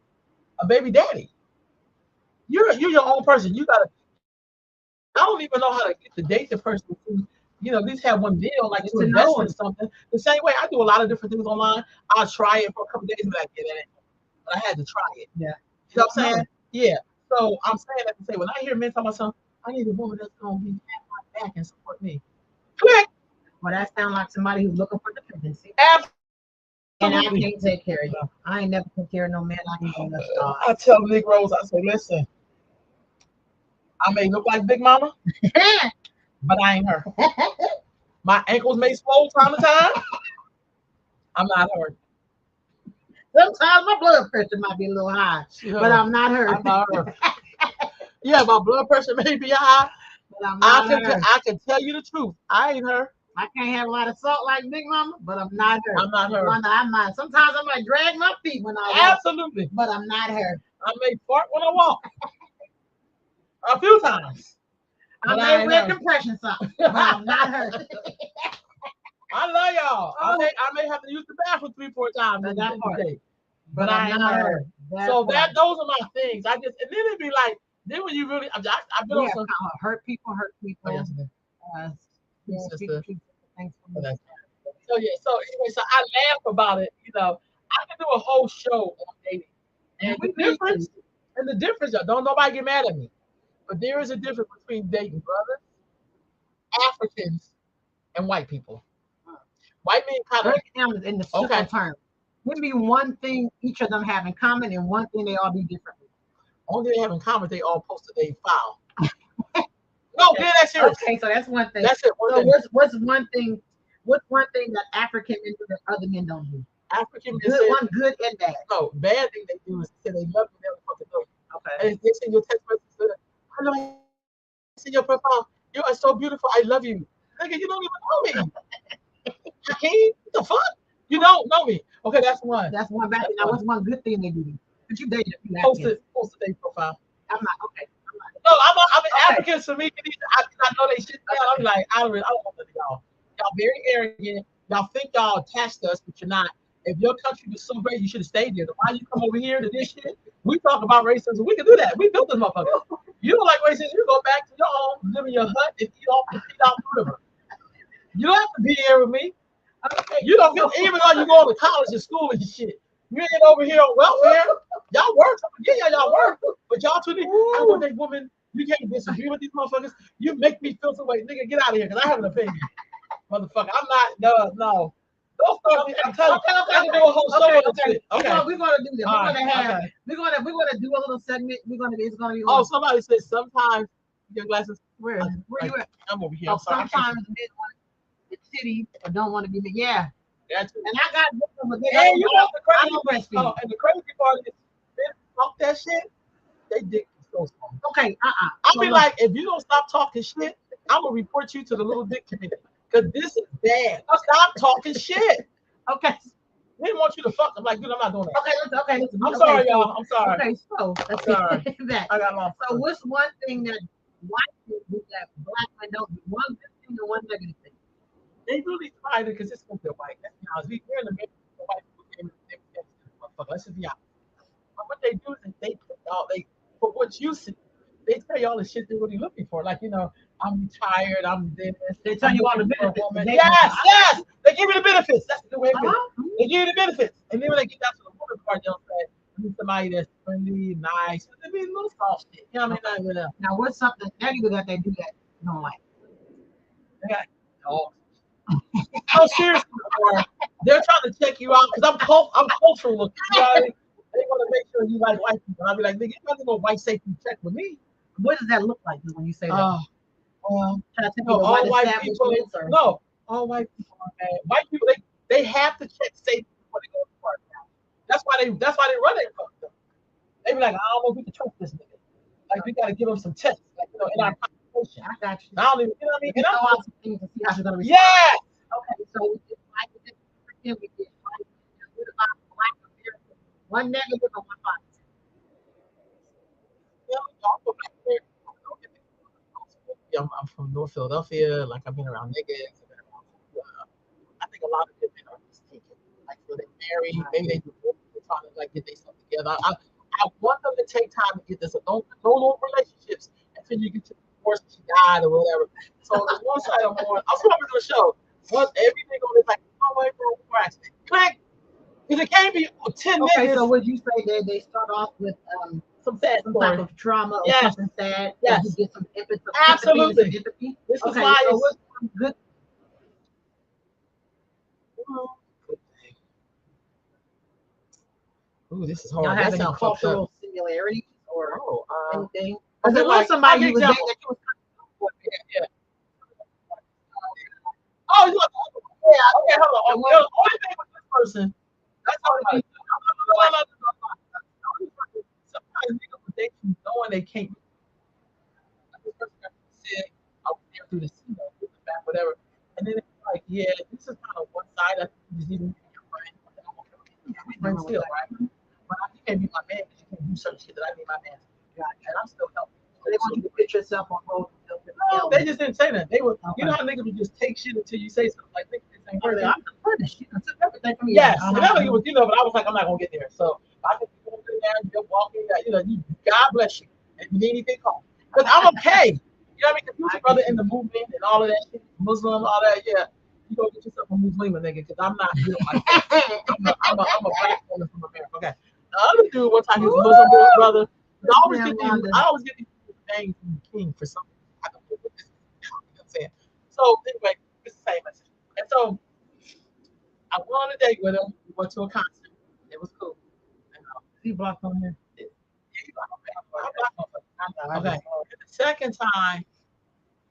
Speaker 1: a baby daddy. You're your own person. You gotta. I don't even know how to get to date the person. At least have one deal, like to invest in something. The same way I do a lot of different things online. I'll try it for a couple days and be like, yeah, that ain't. But I had to try it.
Speaker 2: Yeah.
Speaker 1: You know what I'm saying? Yeah. So I'm saying that to say when I hear men talking about something, I need a woman that's gonna be at my back and support me. Click.
Speaker 2: Well, that sounds like somebody who's looking for dependency.
Speaker 1: Absolutely.
Speaker 2: And I can't take care of you. I ain't never take care of no man.
Speaker 1: I tell Negroes, I say, listen, I may look like Big Mama, but I ain't her. My ankles may swell time to time. I'm not her.
Speaker 2: Sometimes my blood pressure might be a little high, but I'm not her.
Speaker 1: I'm not her. Yeah, my blood pressure may be high, but I'm not her. I can tell you the truth. I ain't her.
Speaker 2: I can't have a lot of salt like Big Mama, but I'm not her.
Speaker 1: I'm not her.
Speaker 2: I'm not. Sometimes I might drag my feet when I walk.
Speaker 1: Absolutely.
Speaker 2: But I'm not her.
Speaker 1: I may fart when I walk. A few times.
Speaker 2: I may wear compression socks, but I'm not her.
Speaker 1: I love y'all. I may have to use the bathroom 3-4 times in the day. But I ain't not her. Those are my things. And then it'd be like, Then when you really, I've been
Speaker 2: We
Speaker 1: on
Speaker 2: have
Speaker 1: some.
Speaker 2: hurt people.
Speaker 1: Oh, yes, man.
Speaker 2: Uh,
Speaker 1: Your
Speaker 2: yeah,
Speaker 1: sister.
Speaker 2: thanks
Speaker 1: Oh,
Speaker 2: for
Speaker 1: that's fine. So yeah. So anyway, so I laugh about it. You know, I can do a whole show on dating, and
Speaker 2: We
Speaker 1: the
Speaker 2: need
Speaker 1: difference, don't nobody get mad at me, but there is a difference between dating brothers, Africans, and white people. White men kind of
Speaker 2: break it down in the simple
Speaker 1: okay.
Speaker 2: terms. Give me one thing each of them have in common and one thing they all do differently.
Speaker 1: Only they have in common they all posted a file. No, man, that's serious.
Speaker 2: Okay, so that's one thing.
Speaker 1: That's it.
Speaker 2: So what's one thing? What's one thing that African men do that other men don't do?
Speaker 1: African men
Speaker 2: Good,
Speaker 1: say,
Speaker 2: one good and bad.
Speaker 1: no, bad thing they do is say they love you, never fucking know you.
Speaker 2: Okay.
Speaker 1: And they send your text message, hello, I see your profile. You are so beautiful. I love you. Nigga, you don't even know me. Hakeem, what the fuck? You don't know me. Okay, that's one.
Speaker 2: That's one bad thing. Now, what's one good thing they do? But you dated a few Africans.
Speaker 1: Posted their profile.
Speaker 2: I'm not okay.
Speaker 1: No, I'm an
Speaker 2: Okay.
Speaker 1: Africans for me. I know they shit down. I'm like, I don't want none of y'all. Y'all very arrogant. Y'all think y'all attached to us, but you're not. If your country was so great, you should have stayed there. Why you come over here to this shit? We talk about racism. We can do that. We built this motherfucker. You don't like racism, you go back to your home, live in your hut, and eat out the river. You don't have to be here with me.
Speaker 2: Okay.
Speaker 1: You don't get, even though you go to college and school and shit. You ain't over here on welfare. Y'all work. Yeah, y'all work. But y'all too. I want that woman. You can't disagree with these motherfuckers. You make me feel some way. Nigga, get out of here because I have an opinion. Motherfucker, I'm not. No. Don't start. I'm telling you. I can do a whole show on this shit. Okay.
Speaker 2: We're gonna do this. We're gonna have.
Speaker 1: Okay.
Speaker 2: We're gonna do a little segment. It's gonna be.
Speaker 1: Oh, somebody said sometimes your glasses.
Speaker 2: Where you at?
Speaker 1: I'm over here.
Speaker 2: Oh,
Speaker 1: I'm sorry.
Speaker 2: sometimes men want the city or don't want to be. Yeah.
Speaker 1: That's it.
Speaker 2: And I got different, but they
Speaker 1: And you know the
Speaker 2: I
Speaker 1: crazy
Speaker 2: don't breastfeed.
Speaker 1: and the crazy part is, men talk that shit. They dick is so small.
Speaker 2: Okay.
Speaker 1: I'll be like, if you don't stop talking shit, I'm gonna report you to the little dick committee because this is bad. Stop talking shit.
Speaker 2: Okay.
Speaker 1: They want you to fuck. I'm like, dude, I'm not doing that.
Speaker 2: Okay.
Speaker 1: I'm sorry, y'all. I'm sorry.
Speaker 2: Okay, so let's
Speaker 1: Sorry.
Speaker 2: that.
Speaker 1: I got lost.
Speaker 2: So what's one thing that white people do that black men don't do? One good thing and one negative thing.
Speaker 1: They really tried it because it's because they're white. Let's be honest. We're in America. The white people came in. Motherfucker. Let's just be honest. But what they do is they put all for what you see. They tell you all the shit they're really looking for. Like, I'm retired, I'm this.
Speaker 2: They tell you all the benefits.
Speaker 1: Yes. They give you the benefits. That's the way it is.
Speaker 2: Uh-huh.
Speaker 1: They give you the benefits. And then when they get down to the woman part, they'll say, I need somebody that's friendly, nice. They be a little soft shit. You know what I mean?
Speaker 2: Now, what's something negative that they do that you don't like?
Speaker 1: They got dogs. Oh, seriously, they're trying to check you out because I'm cultural looking. You know what I mean? They want to make sure you like white people. I'll be like, nigga, you got to go white safety check with me.
Speaker 2: What does that look like when you say that?
Speaker 1: Well,
Speaker 2: Try to take
Speaker 1: no, all white people.
Speaker 2: Or?
Speaker 1: No, all white people are bad. White people, they have to check safety before they go to work. That's why they run it fucked up. They be like, I don't know if we can trust this nigga. Like, we got to give him some tests, in our conversation.
Speaker 2: I got you.
Speaker 1: I don't even, you know what I mean?
Speaker 2: And throw out some things to see how she's gonna respond.
Speaker 1: Yeah.
Speaker 2: Okay, so we did white, we did white. What about black Americans? One negative or one positive?
Speaker 1: I'm from North Philadelphia. Like, I've been around niggas. I've been around. I think a lot of good men are mistaken. Like, so they marry, maybe they divorce, they're trying to get themselves together. I want them to take time to get this. Don't no relationships until you get to divorce, she died or whatever. So there's one side I'm on. I was talking to a show. Once everything on this, like, oh my God, car accident. Click. Because it can't be 10 minutes.
Speaker 2: Okay, so would you say they start off with
Speaker 1: some sad
Speaker 2: some
Speaker 1: story.
Speaker 2: type of trauma or
Speaker 1: Yes.
Speaker 2: something sad?
Speaker 1: Yes.
Speaker 2: So you get some empathy.
Speaker 1: Absolutely.
Speaker 2: Empathy.
Speaker 1: This is
Speaker 2: Okay,
Speaker 1: why
Speaker 2: so
Speaker 1: it's
Speaker 2: what's some good?
Speaker 1: Ooh, this is
Speaker 2: Y'all
Speaker 1: hard.
Speaker 2: have
Speaker 1: That
Speaker 2: any
Speaker 1: sounds fucked up.
Speaker 2: cultural similarities or anything?
Speaker 1: I
Speaker 2: Because there
Speaker 1: feel
Speaker 2: was
Speaker 1: like-
Speaker 2: somebody
Speaker 1: I'll
Speaker 2: you
Speaker 1: give
Speaker 2: was
Speaker 1: you
Speaker 2: dating
Speaker 1: example.
Speaker 2: that you was
Speaker 1: Yeah. Oh, look. Yeah. Okay, hold on. The only thing with this person, that's all it is. Sometimes niggas will date you knowing they can't. This person got sick. I was there through the scene, through the back, whatever. And then it's like, yeah, this is kind of one side. I think you just need to be your friend. We friends still, right? But you can't be my man because you can't do certain shit that I need my man to do. And I'm still helping.
Speaker 2: So they want you to put yourself on hold.
Speaker 1: No, they just didn't say that. They were, you know how niggas would just take shit until you say something like, niggas ain't worth it.
Speaker 2: I'm the furnace. You took everything from me.
Speaker 1: Yes, and that was, but I was like, I'm not gonna get there. So I think you're there, you're walking, God bless you. If you need anything, call. Because I'm okay. You know what I mean? If you're a brother in the movement and all of that shit, Muslim, all that, yeah, you go get yourself a Muslim nigga, because I'm not built like that. I'm a black woman from America. Okay. The other dude, one time he was a Muslim brother. I always get these names from the king for something. I don't know what this is. You know what I'm saying? So anyway, it's the same message. And so I went on a date with him. We went to a concert. It was cool. And,
Speaker 2: He blocked on there.
Speaker 1: yeah, he blocked on me. I blocked on him. Okay. And the second time,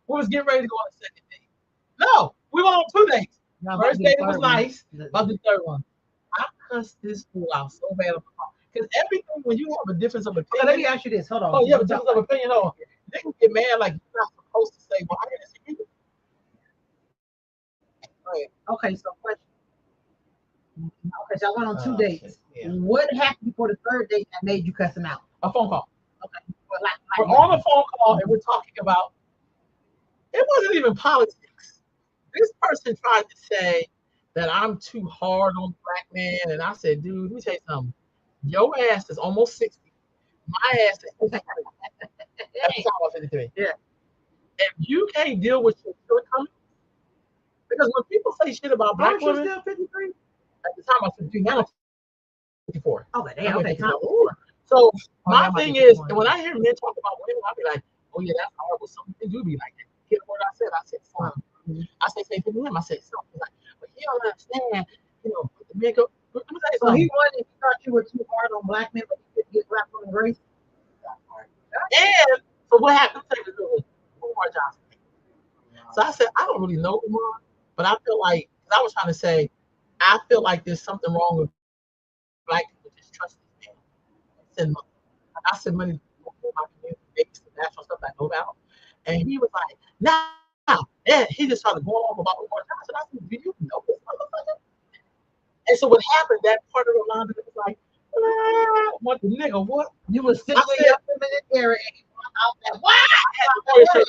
Speaker 1: we was getting ready to go on a second date. No, we went on 2 dates. First date was nice, but the third one, I cussed this fool out so bad. Because everything, when you have a difference of opinion.
Speaker 2: Let me ask you this. Hold on.
Speaker 1: Oh, yeah, a difference of opinion. Hold on. They can get mad like you're not supposed to say, well, I didn't see you.
Speaker 2: Okay, so question. Okay, so I went on 2 dates.
Speaker 1: Yeah.
Speaker 2: What happened before the third date that made you cuss him out?
Speaker 1: A phone call.
Speaker 2: Okay.
Speaker 1: We're on a phone call and we're talking about, it wasn't even politics. This person tried to say that I'm too hard on black men. And I said, dude, let me tell you something. Your ass is almost 60. My ass is 53. At the time I was 53.
Speaker 2: Yeah.
Speaker 1: If you can't deal with your shortcomings, because when people say shit about black women,
Speaker 2: still 53?
Speaker 1: at the time I was 53, now I'm 54.
Speaker 2: Oh, but damn, okay.
Speaker 1: So my thing is, when I hear men talk about women, I'll be like, oh yeah, that's horrible. Some things do be like that. Hear what I said? I said something. I say to him, I said something. Like, but he don't understand, you know, the men go. Let me tell you
Speaker 2: So
Speaker 1: something.
Speaker 2: he thought you were too hard on black men, but you couldn't get black women grace.
Speaker 1: And so what happened? Let me tell you this, Umar Johnson. So I said, I don't really know Umar, but I feel like, because I was trying to say, I feel like there's something wrong with black people just trusting men. Send money. I send money to my community, based national stuff I know about. And he was like, nah. And he just started going off about Umar Johnson. I said, do you know this motherfucker? And so what happened, that part of Rolanda was like, what the nigga, what?
Speaker 2: You was sitting up in the area and he walked out that, what?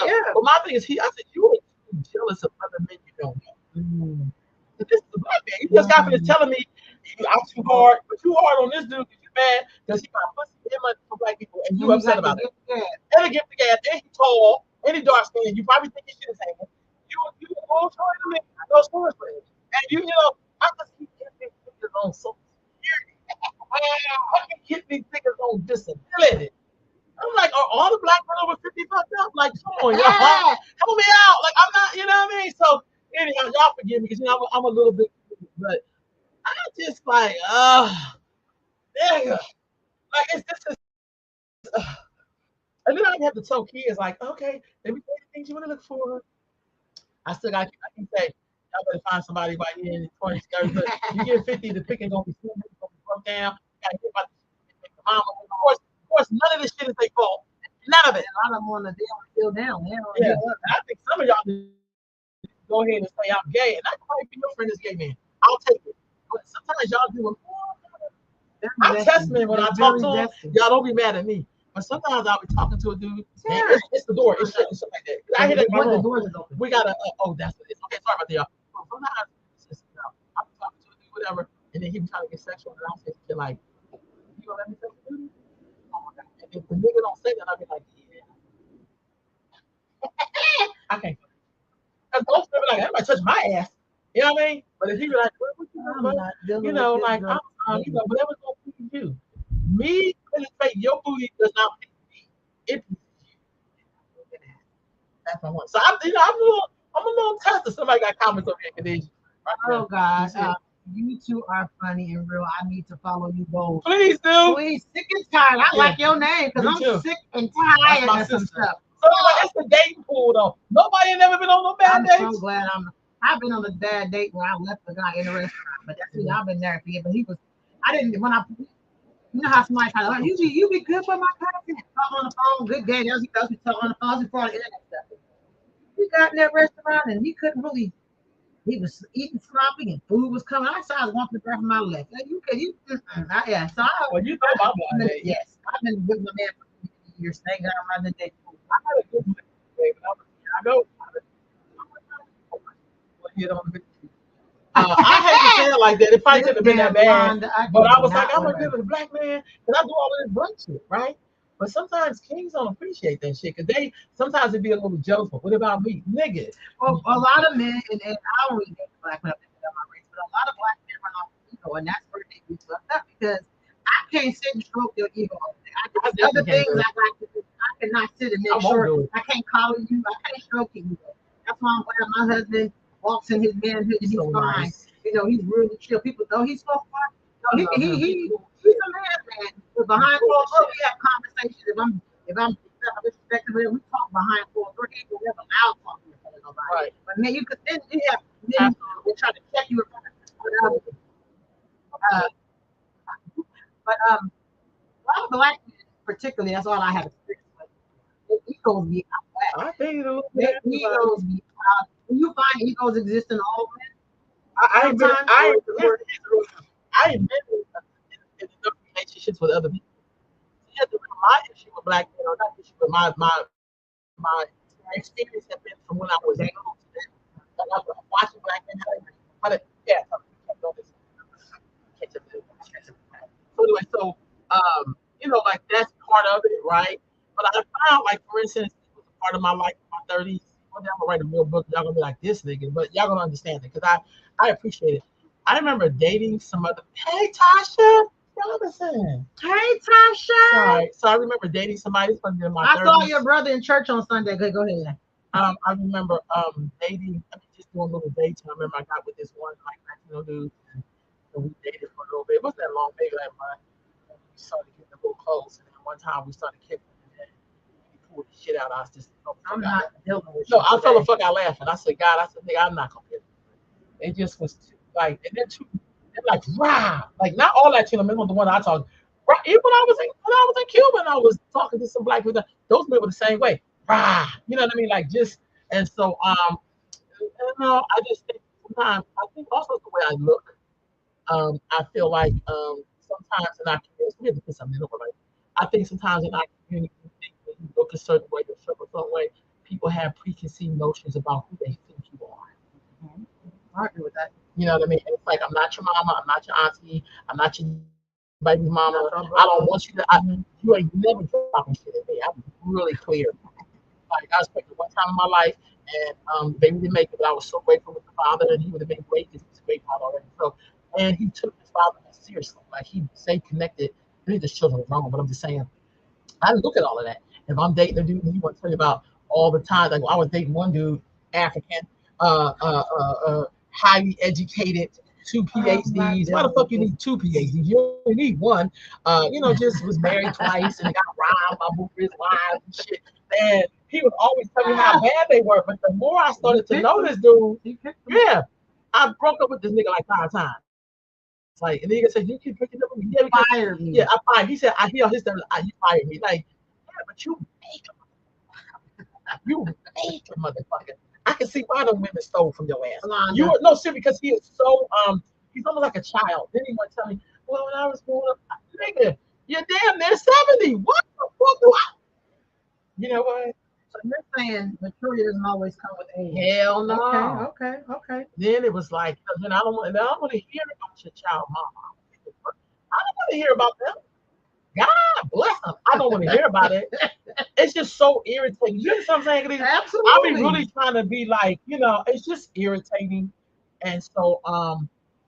Speaker 1: Yeah. But my thing is, I said, you are jealous of other men you don't know. This is a black man. You just got finished telling me I'm too hard, but too hard on this dude because you mad because he got pussy and money for black people and you upset about it. And again, the gas, and he tall, and he dark skinned. You probably think his shit is hanging. You all trying to make those scores for him. And you know, I just keep getting these niggas on Social Security. I can get these niggas on disability. I'm like, are all the black men over 50 fucked up? Like, come on, y'all. Help me out. Like, I'm not, you know what I mean? So, anyhow, y'all forgive me because, you know, I'm a little bit, but I just like, nigga. Like, it's this is, and then I have to tell kids, like, okay, let me tell you the things you want to look for. I still got, I can say, y'all better find somebody by here in the 20s, 30s, but you get 50, the picking gonna be slow, it's gonna be broke down. You gotta get about the mama. Of course, none of this shit is their fault. None of it.
Speaker 2: A lot of them want to still down.
Speaker 1: Yeah, I think some of y'all go ahead and say I'm gay, and I can probably be your friend is gay man. I'll take it. But sometimes y'all do it. I test men when I talk to them. Y'all don't be mad at me. But sometimes I'll be talking to a dude. And it's the door. It's shut and stuff like that. I hear that the doors is open. We gotta. Oh, that's what it is. Okay, sorry about that, y'all. Sometimes it's just, you know, I'm talking to a dude, whatever, and then he be trying to get sexual, and I say, "You're like, you gonna let me touch you?" Oh my god! And if the nigga don't say that, I'll be like, "Yeah." I can't. Because most people like, everybody touch my ass. You know what I mean? But if he be like, what you know, like, you know, whatever's gonna please you. Me penetrate your booty does not please me. It pleases you. That's my one. So I'm a little touched if somebody got comments over here, Khadijah. Right?
Speaker 2: Oh God. You two are funny and real. I need to follow you both.
Speaker 1: Please do.
Speaker 2: Please, sick and tired. I like your name because I'm sick and tired of some stuff.
Speaker 1: So it's the dating pool though. Nobody had never been on no bad dates.
Speaker 2: I'm so glad I've been on a bad date where I left the guy in the restaurant, but that's me. I've been there for you. But you know how somebody try to, you be good for my content. Talk on the phone, good day. That was he talk on the phone before the internet stuff. We got in that restaurant and he couldn't really. He was eating sloppy and food was coming. I saw I was wanting to grab my left. Like, yeah. So
Speaker 1: well, you know about that.
Speaker 2: Yes, I've been with my man for years. Thank God I'm running the date.
Speaker 1: I had a good day, but I know. I hate to say it like that. It probably couldn't have been that bad. But I was like, I'm gonna give it a black man, and I do all of this black shit, right? But sometimes kings don't appreciate that shit because sometimes they be a little jealous. But what about me, nigga?
Speaker 2: Well, a lot of men, and I don't really date black men up into my race, but a lot of black men run off the ego, and that's where they get fucked up because I can't sit and stroke your ego. I got other things I got to do. I cannot sit and make sure I can't collar you. I can't stroke your ego. That's why I'm glad my husband walks in his manhood and he's so fine. Nice. You know, he's really chill. People know he's so far. No, he's a man. But behind closed doors, we have conversations. If I'm disrespectful, we talk behind closed doors. He will never allow talking in front of nobody. Right. But man, you could then you have men who try to check you in front of a lot of black men, particularly, that's all I have experience with. Their egos be out whack. I think their egos be out. Do you find egos exist in all men? I admit in relationships with other people. My issue with black men, or not issue, but my experience has been from when I was young to then. Like I was watching black men, but yeah, so anyway, you know, like that's part of it, right? But I found, like, for instance, it was a part of my life in my 30s. One day I'm gonna write a real book. Y'all gonna be like, this nigga, but y'all gonna understand it because I appreciate it. I remember dating some other. Hey, Tasha Robinson. Hey, Tasha.
Speaker 1: Sorry. So I remember dating somebody from my 30s.
Speaker 2: I saw your brother in church on Sunday. Go ahead.
Speaker 1: I remember dating. I mean, just doing little dates. I remember I got with this one like Latino dude, and we dated for a little bit. It wasn't that long, maybe like a month. We started getting a little close, and then one time we started kicking. The shit out. I was just,
Speaker 2: I'm not dealing with.
Speaker 1: No, I fell the fuck out laughing. I said, God, nigga, I'm not gonna get it. It just was like, and then they're like, rah, like not all Latino men, the one I talk. Even when I was in Cuba, and I was talking to some black people, those men were the same way, rah, you know what I mean, like just, and so you know, I just think sometimes I think also the way I look, I feel like sometimes in our community, we have to put something in over like. I think sometimes in our community, you look a certain way, a certain way, people have preconceived notions about who they think you are.
Speaker 2: Mm-hmm. I agree with that.
Speaker 1: You know what I mean? It's like, I'm not your mama, I'm not your auntie, I'm not your baby mama. I don't want you to. You ain't never dropping shit at me. I'm really clear. Like I spent one time in my life, and they didn't make it, but I was so grateful with the father, and he would have been great because he's a great father already. So, and he took his father seriously. Like he stayed connected. Maybe his children were wrong, but I'm just saying. I look at all of that. If I'm dating a dude, he wants to tell you about all the time. Like I was dating one dude, African, highly educated, 2 PhDs. Why the fuck you need 2 PhDs? You only need one. You know, just was married twice and got robbed by both his wives and shit. And he would always tell me how bad they were. But the more I started to know this dude, yeah, I broke up with this nigga like 5 times. Like, and the nigga said, you keep picking up with me. Yeah,
Speaker 2: fired me.
Speaker 1: Yeah, I fired. He said, you fired me. Like, yeah, but you make a motherfucker. You make a motherfucker. I can see why the women stole from your ass. You were no shit because he is so he's almost like a child. Then he want to tell me, well, when I was growing up, nigga, you're damn near 70. What the fuck do I? You know what?
Speaker 2: So you're saying maturity doesn't always come with age.
Speaker 1: Hell no.
Speaker 2: Okay.
Speaker 1: Then it was like, then I don't want to hear about your child mama. I don't want to hear about them. God bless them. I don't want to hear about it. It's just so irritating. You know what I'm saying?
Speaker 2: Absolutely.
Speaker 1: I'll be really trying to be like, you know, it's just irritating. And so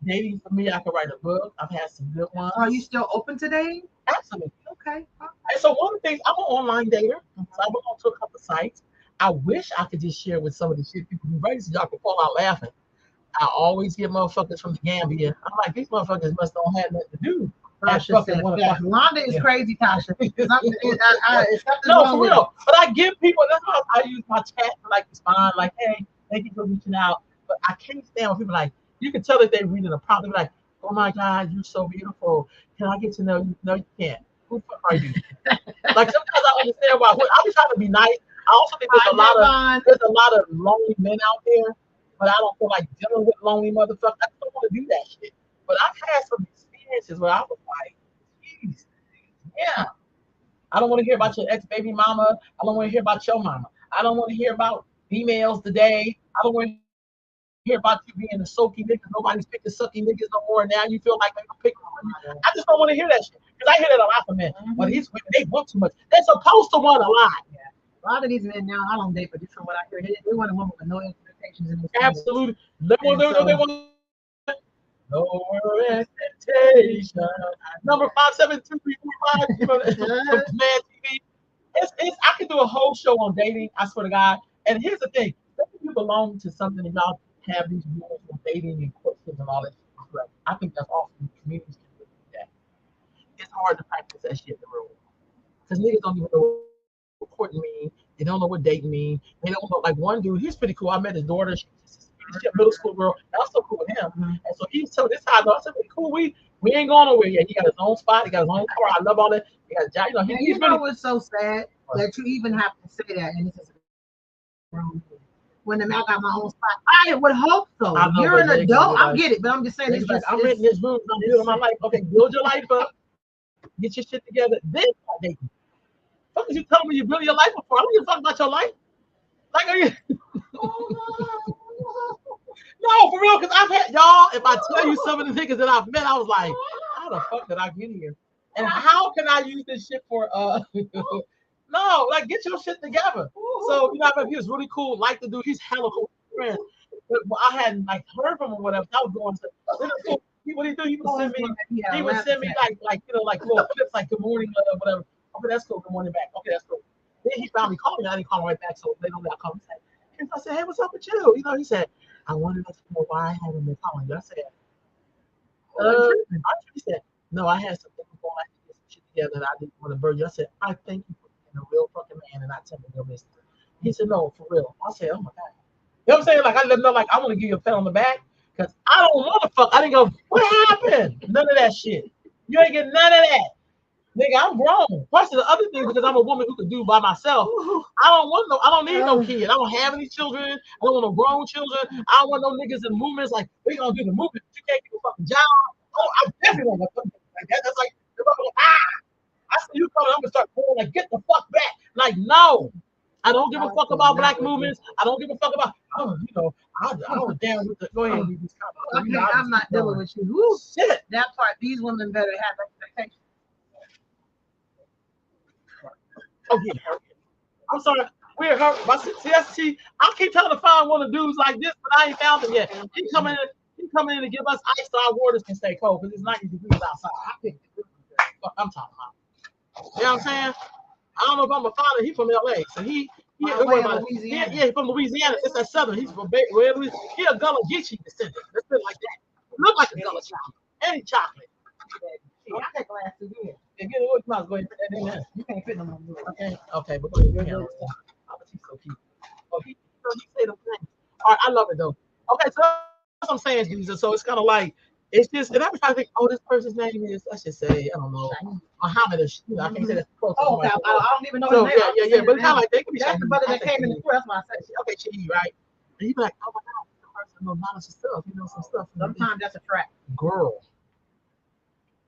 Speaker 1: dating for me, I could write a book. I've had some good ones.
Speaker 2: Are you still open to dating?
Speaker 1: Absolutely.
Speaker 2: Okay.
Speaker 1: And so one of the things, I'm an online dater. So I went on to a couple of sites. I wish I could just share with some of the shit people do right so y'all can fall out laughing. I always get motherfuckers from the Gambia. I'm like, these motherfuckers must don't have nothing to do.
Speaker 2: Tasha said, Londa is crazy, Tasha.
Speaker 1: No, for real. But I give people, that's how I use my chat to like respond, like, hey, thank you for reaching out. But I can't stand when people like, you can tell that they're reading a prompt. They're like, oh my God, you're so beautiful. Can I get to know you? No, you can't. Who the fuck are you? Like sometimes I understand why. I'm trying to be nice. I also think there's a lot of lonely men out there, but I don't feel like dealing with lonely motherfuckers. I don't want to do that shit. But I've had some experiences where I was like, geez, yeah. I don't want to hear about your ex-baby mama. I don't want to hear about your mama. I don't want to hear about females today. I don't want to hear about you being a soaky nigga. Nobody's picking sucky niggas no more. Now you feel like they're picking women. I just don't want to hear that shit because I hear that a lot from men. But these women, they want too much. They're supposed to want a lot.
Speaker 2: Yeah. A lot of these men now, I don't date, but just from what I hear, they want a woman with no expectations in this.
Speaker 1: Absolutely. They want no expectation. Number 572-345 from Man TV. I could do a whole show on dating. I swear to God. And here's the thing: if you belong to something and y'all have these rules for dating and courtship and all that, right? I think that's awesome. Communities can do that. It's hard to practice that shit in the real world because niggas don't even know what courting mean. They don't know what dating mean. They don't know. Like one dude, he's pretty cool. I met his daughter. She's a middle school girl. I was so cool with him. And so he's telling this how I know. I said, hey, cool. We ain't going nowhere yet. He got his own spot. He got his own car. I love all that. He got a job. You know, he's really.
Speaker 2: What's so sad that you even have to say that, and this is wrong. When the man got my own spot, I would hope so. You're an adult. I get it, but I'm just saying it's
Speaker 1: like I'm renting this room. I'm building my life. Okay, build your life up. Get your shit together. Then start dating. Fuck is you telling me you build your life up for? I don't give a fuck about your life. Like, are you? No, for real, because I've had y'all. If I tell you some of the niggas that I've met, I was like, how the fuck did I get here? And how can I use this shit for? No, like get your shit together. So you know, he was really cool. Like the dude, he's hella cool friend. But I hadn't like heard from him or whatever. I was going to. What he do? He would send me. He would send me like you know like little clips like good morning whatever. Okay, that's cool. Good morning back. Okay, that's cool. Then he finally called me. I didn't call him right back. So they don't let call me. And I said, hey, what's up with you? You know, he said, I wanted to know why I haven't been calling you. I said, he said, no, I had some things going on. I had to get some shit together and I didn't want to burn you. I said, I thank you for being a real fucking man and not telling me your business. He said, no, for real. I said, oh my God. You know what I'm saying? Like, I let him know, like, I want to give you a pat on the back because I don't want to fuck. I didn't go, what happened? None of that shit. You ain't get none of that. Nigga, I'm grown. Plus the other thing, because I'm a woman who can do by myself, I don't need no kid. I don't have any children. I don't want no grown children. I don't want no niggas in movements like we gonna do the movement. You can't get a fucking job. Oh, I definitely want to like that. That's like I see you coming, I'm gonna start going like get the fuck back. Like, no. I don't give a fuck about black movements. I don't give a fuck about I was down with the go ahead and read these comments.
Speaker 2: Okay, I'm not dealing with you. Woo.
Speaker 1: Shit.
Speaker 2: That part, these women better have expectations.
Speaker 1: Oh, yeah. I'm sorry. We're her. See, I keep trying to find one of the dudes like this, but I ain't found him yet. He come in to give us ice so our waters can stay cold because it's 90 degrees outside. I'm talking about. You know what I'm saying? I don't know if I'm a father. He's from LA, so he Louisiana. Yeah, from Louisiana. It's that southern. He's from Louisiana. He a Gullah Geechee descendant. Let's put it like that. Look like a Gullah child. And he chocolate.
Speaker 2: I take glasses again.
Speaker 1: Get it with my go ahead and put that in there.
Speaker 2: You can't fit them on the
Speaker 1: Okay, but go ahead. He's so cute. Oh, he say the thing. All right, I love it though. Okay, so that's what I'm saying, Jesus. So it's kind of like it's just, and every time I think, oh, this person's name is, let's just say, I don't know, Muhammad. I can't say that's close.
Speaker 2: Oh, okay. I don't even know his name.
Speaker 1: Yeah. But it's kind of like they could be.
Speaker 2: That's the brother that came in the store. That's why I said,
Speaker 1: okay, Chi, right? And you be like, oh my God, this person knows knowledge of stuff. You know some stuff.
Speaker 2: Sometimes that's a trap.
Speaker 1: Girl.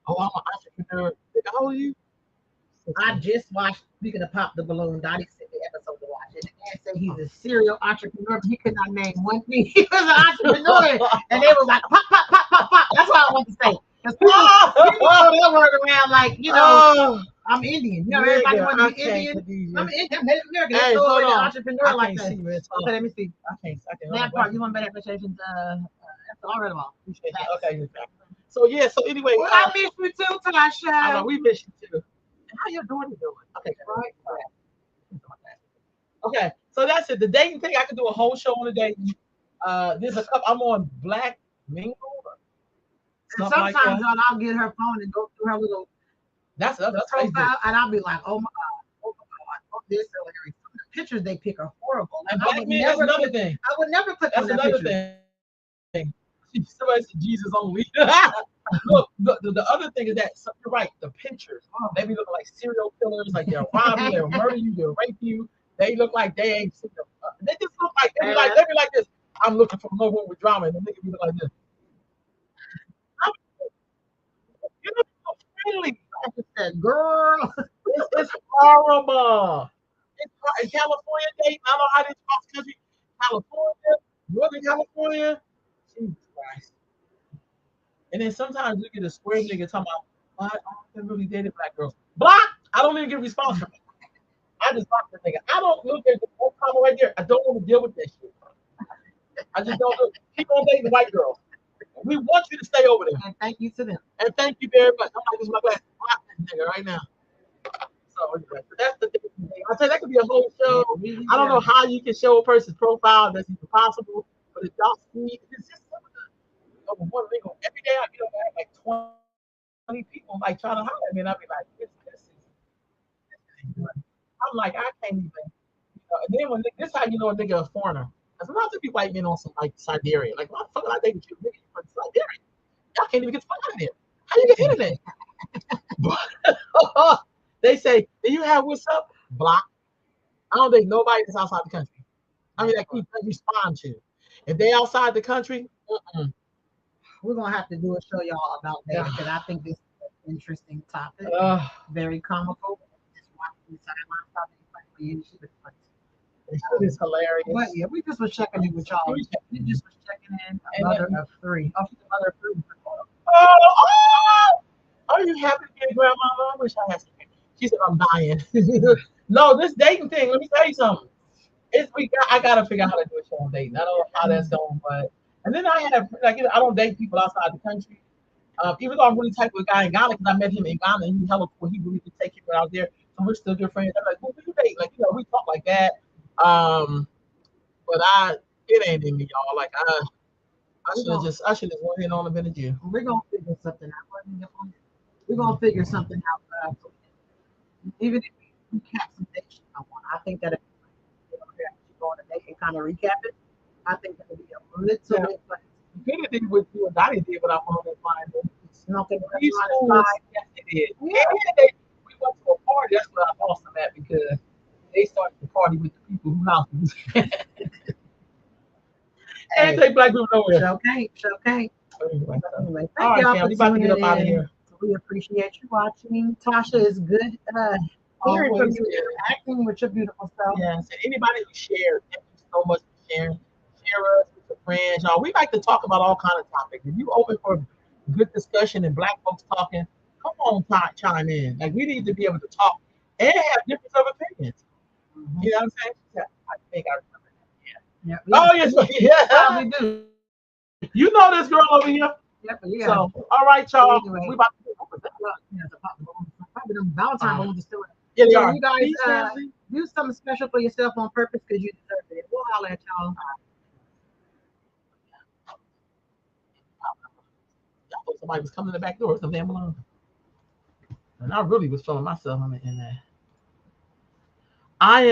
Speaker 1: Oh, I'm an entrepreneur. How old are you?
Speaker 2: I just watched, speaking of Pop the Balloon, Dottie sent the episode to watch it. The man said he's a serial entrepreneur, but he could not name one thing. He was an entrepreneur. And they was like, pop. That's what I want to say. Because people throw that word around like, you know, I'm Indian. You know, everybody wants to be Indian. I'm Indian. I'm Native American. They throw an entrepreneur like that. Okay, let me see. I can't. That part, you want better appreciation? That's all right about.
Speaker 1: Okay. So anyway,
Speaker 2: well, I miss you too, Tasha.
Speaker 1: I know we miss you too. How your daughter doing? Okay, right. Okay, so that's it. The dating thing, I could do a whole show on the dating. There's a couple. I'm on Black Mingle.
Speaker 2: And sometimes like I'll get her phone and go through her little
Speaker 1: that's
Speaker 2: profile, and I'll be like, oh my God, this hilarious. The pictures they pick are horrible.
Speaker 1: And Black Men, that's another thing.
Speaker 2: I would never put
Speaker 1: that's another thing. Somebody said Jesus only. Look, the other thing is that you're right. The pictures, they be looking like serial killers, like they'll rob you, they'll murder you, they'll rape you. They look like they ain't seen them. They just look like they be like this. I'm looking for no one with drama, and the nigga be like this. You look so friendly.
Speaker 2: I just said, girl,
Speaker 1: it's horrible. In California, I don't know how this cross country, California, Northern California. Jesus Christ. And then sometimes you get a square nigga talking about, "Well, I don't really dated black girls." Block! I don't even get a response from it. I just block the nigga. I don't look at the whole comment right there. I don't want to deal with that shit. I just don't do. Keep on dating white girls. We want you to stay over there.
Speaker 2: And thank you to them.
Speaker 1: And thank you very much. I'm like, this is my glass. Block that nigga right now. So anyway, that's the thing. I tell you, that could be a whole show. I don't know how you can show a person's profile. That's even possible. But if y'all see, it's just over one nigga. Every day I get up, I have like 20 people like trying to holler at me, and I'll be like, this is good. I'm like, I can't even. And then when this how you know a nigga a foreigner. Because lots of people like men on some like Siberia. Like, why the fuck I dated you? Nigga, you from Siberia. Y'all can't even get the fuck out of there. How you get internet? They say, do you have what's up? Block. I don't think nobody that's outside the country. I mean, that keep respond to. If they outside the country,
Speaker 2: we're gonna have to do a show y'all about that because I think this is an interesting topic. Very comical. Just watching the sidelines how they fight for you.
Speaker 1: It is hilarious.
Speaker 2: But yeah, we just was checking in with y'all. We just was checking in. A mother of three. Oh, she's a mother of three.
Speaker 1: Oh, are you happy to be a grandmama? I wish I had some. She said, I'm dying. No, this dating thing, let me tell you something. I gotta figure out how to do a show on dating. I don't know how that's going, but and then I have like I don't date people outside the country. Even though I'm really type of guy in Ghana because I met him in Ghana and he hella cool. He really could take care out there. So we're still good friends. I'm like, who do you date? Like, we talk like that. But it ain't in me, y'all. Like I should have went in on a bit of you.
Speaker 2: We're gonna figure something out. We're gonna figure something out. Even if we recap some dates I want, I think that if you go on a date and kind of recap it, I think that would be a little bit fun.
Speaker 1: You did what you and Donnie did what I wanted to find.
Speaker 2: You don't think
Speaker 1: yes, they did. Yeah. We went to a party. That's where I lost them at because they started the party with the people who house was. And take black people nowhere.
Speaker 2: Show can't.
Speaker 1: Anyway,
Speaker 2: thank y'all for
Speaker 1: we about to get up out of here.
Speaker 2: We appreciate you watching. Tasha is good. Hearing from you, acting with your beautiful self.
Speaker 1: Yes, and anybody who shared, thank you so much for sharing. Share us with your friends, y'all. We like to talk about all kinds of topics. If you open for good discussion and black folks talking, come on, chime in. Like we need to be able to talk and have difference of opinions. Mm-hmm. You know what I'm saying? Yeah, I think I remember that. Yeah. Oh yes, yeah.
Speaker 2: We do.
Speaker 1: You know this girl over here.
Speaker 2: Yeah.
Speaker 1: So, all right, y'all.
Speaker 2: Anyway,
Speaker 1: we about to do
Speaker 2: probably the Valentine movies still.
Speaker 1: Yeah,
Speaker 2: so you guys do something special for yourself on purpose because you deserve it. We'll holler at y'all.
Speaker 1: Y'all thought somebody was coming in the back door. Some damn alone. And I really was feeling myself in there. I am.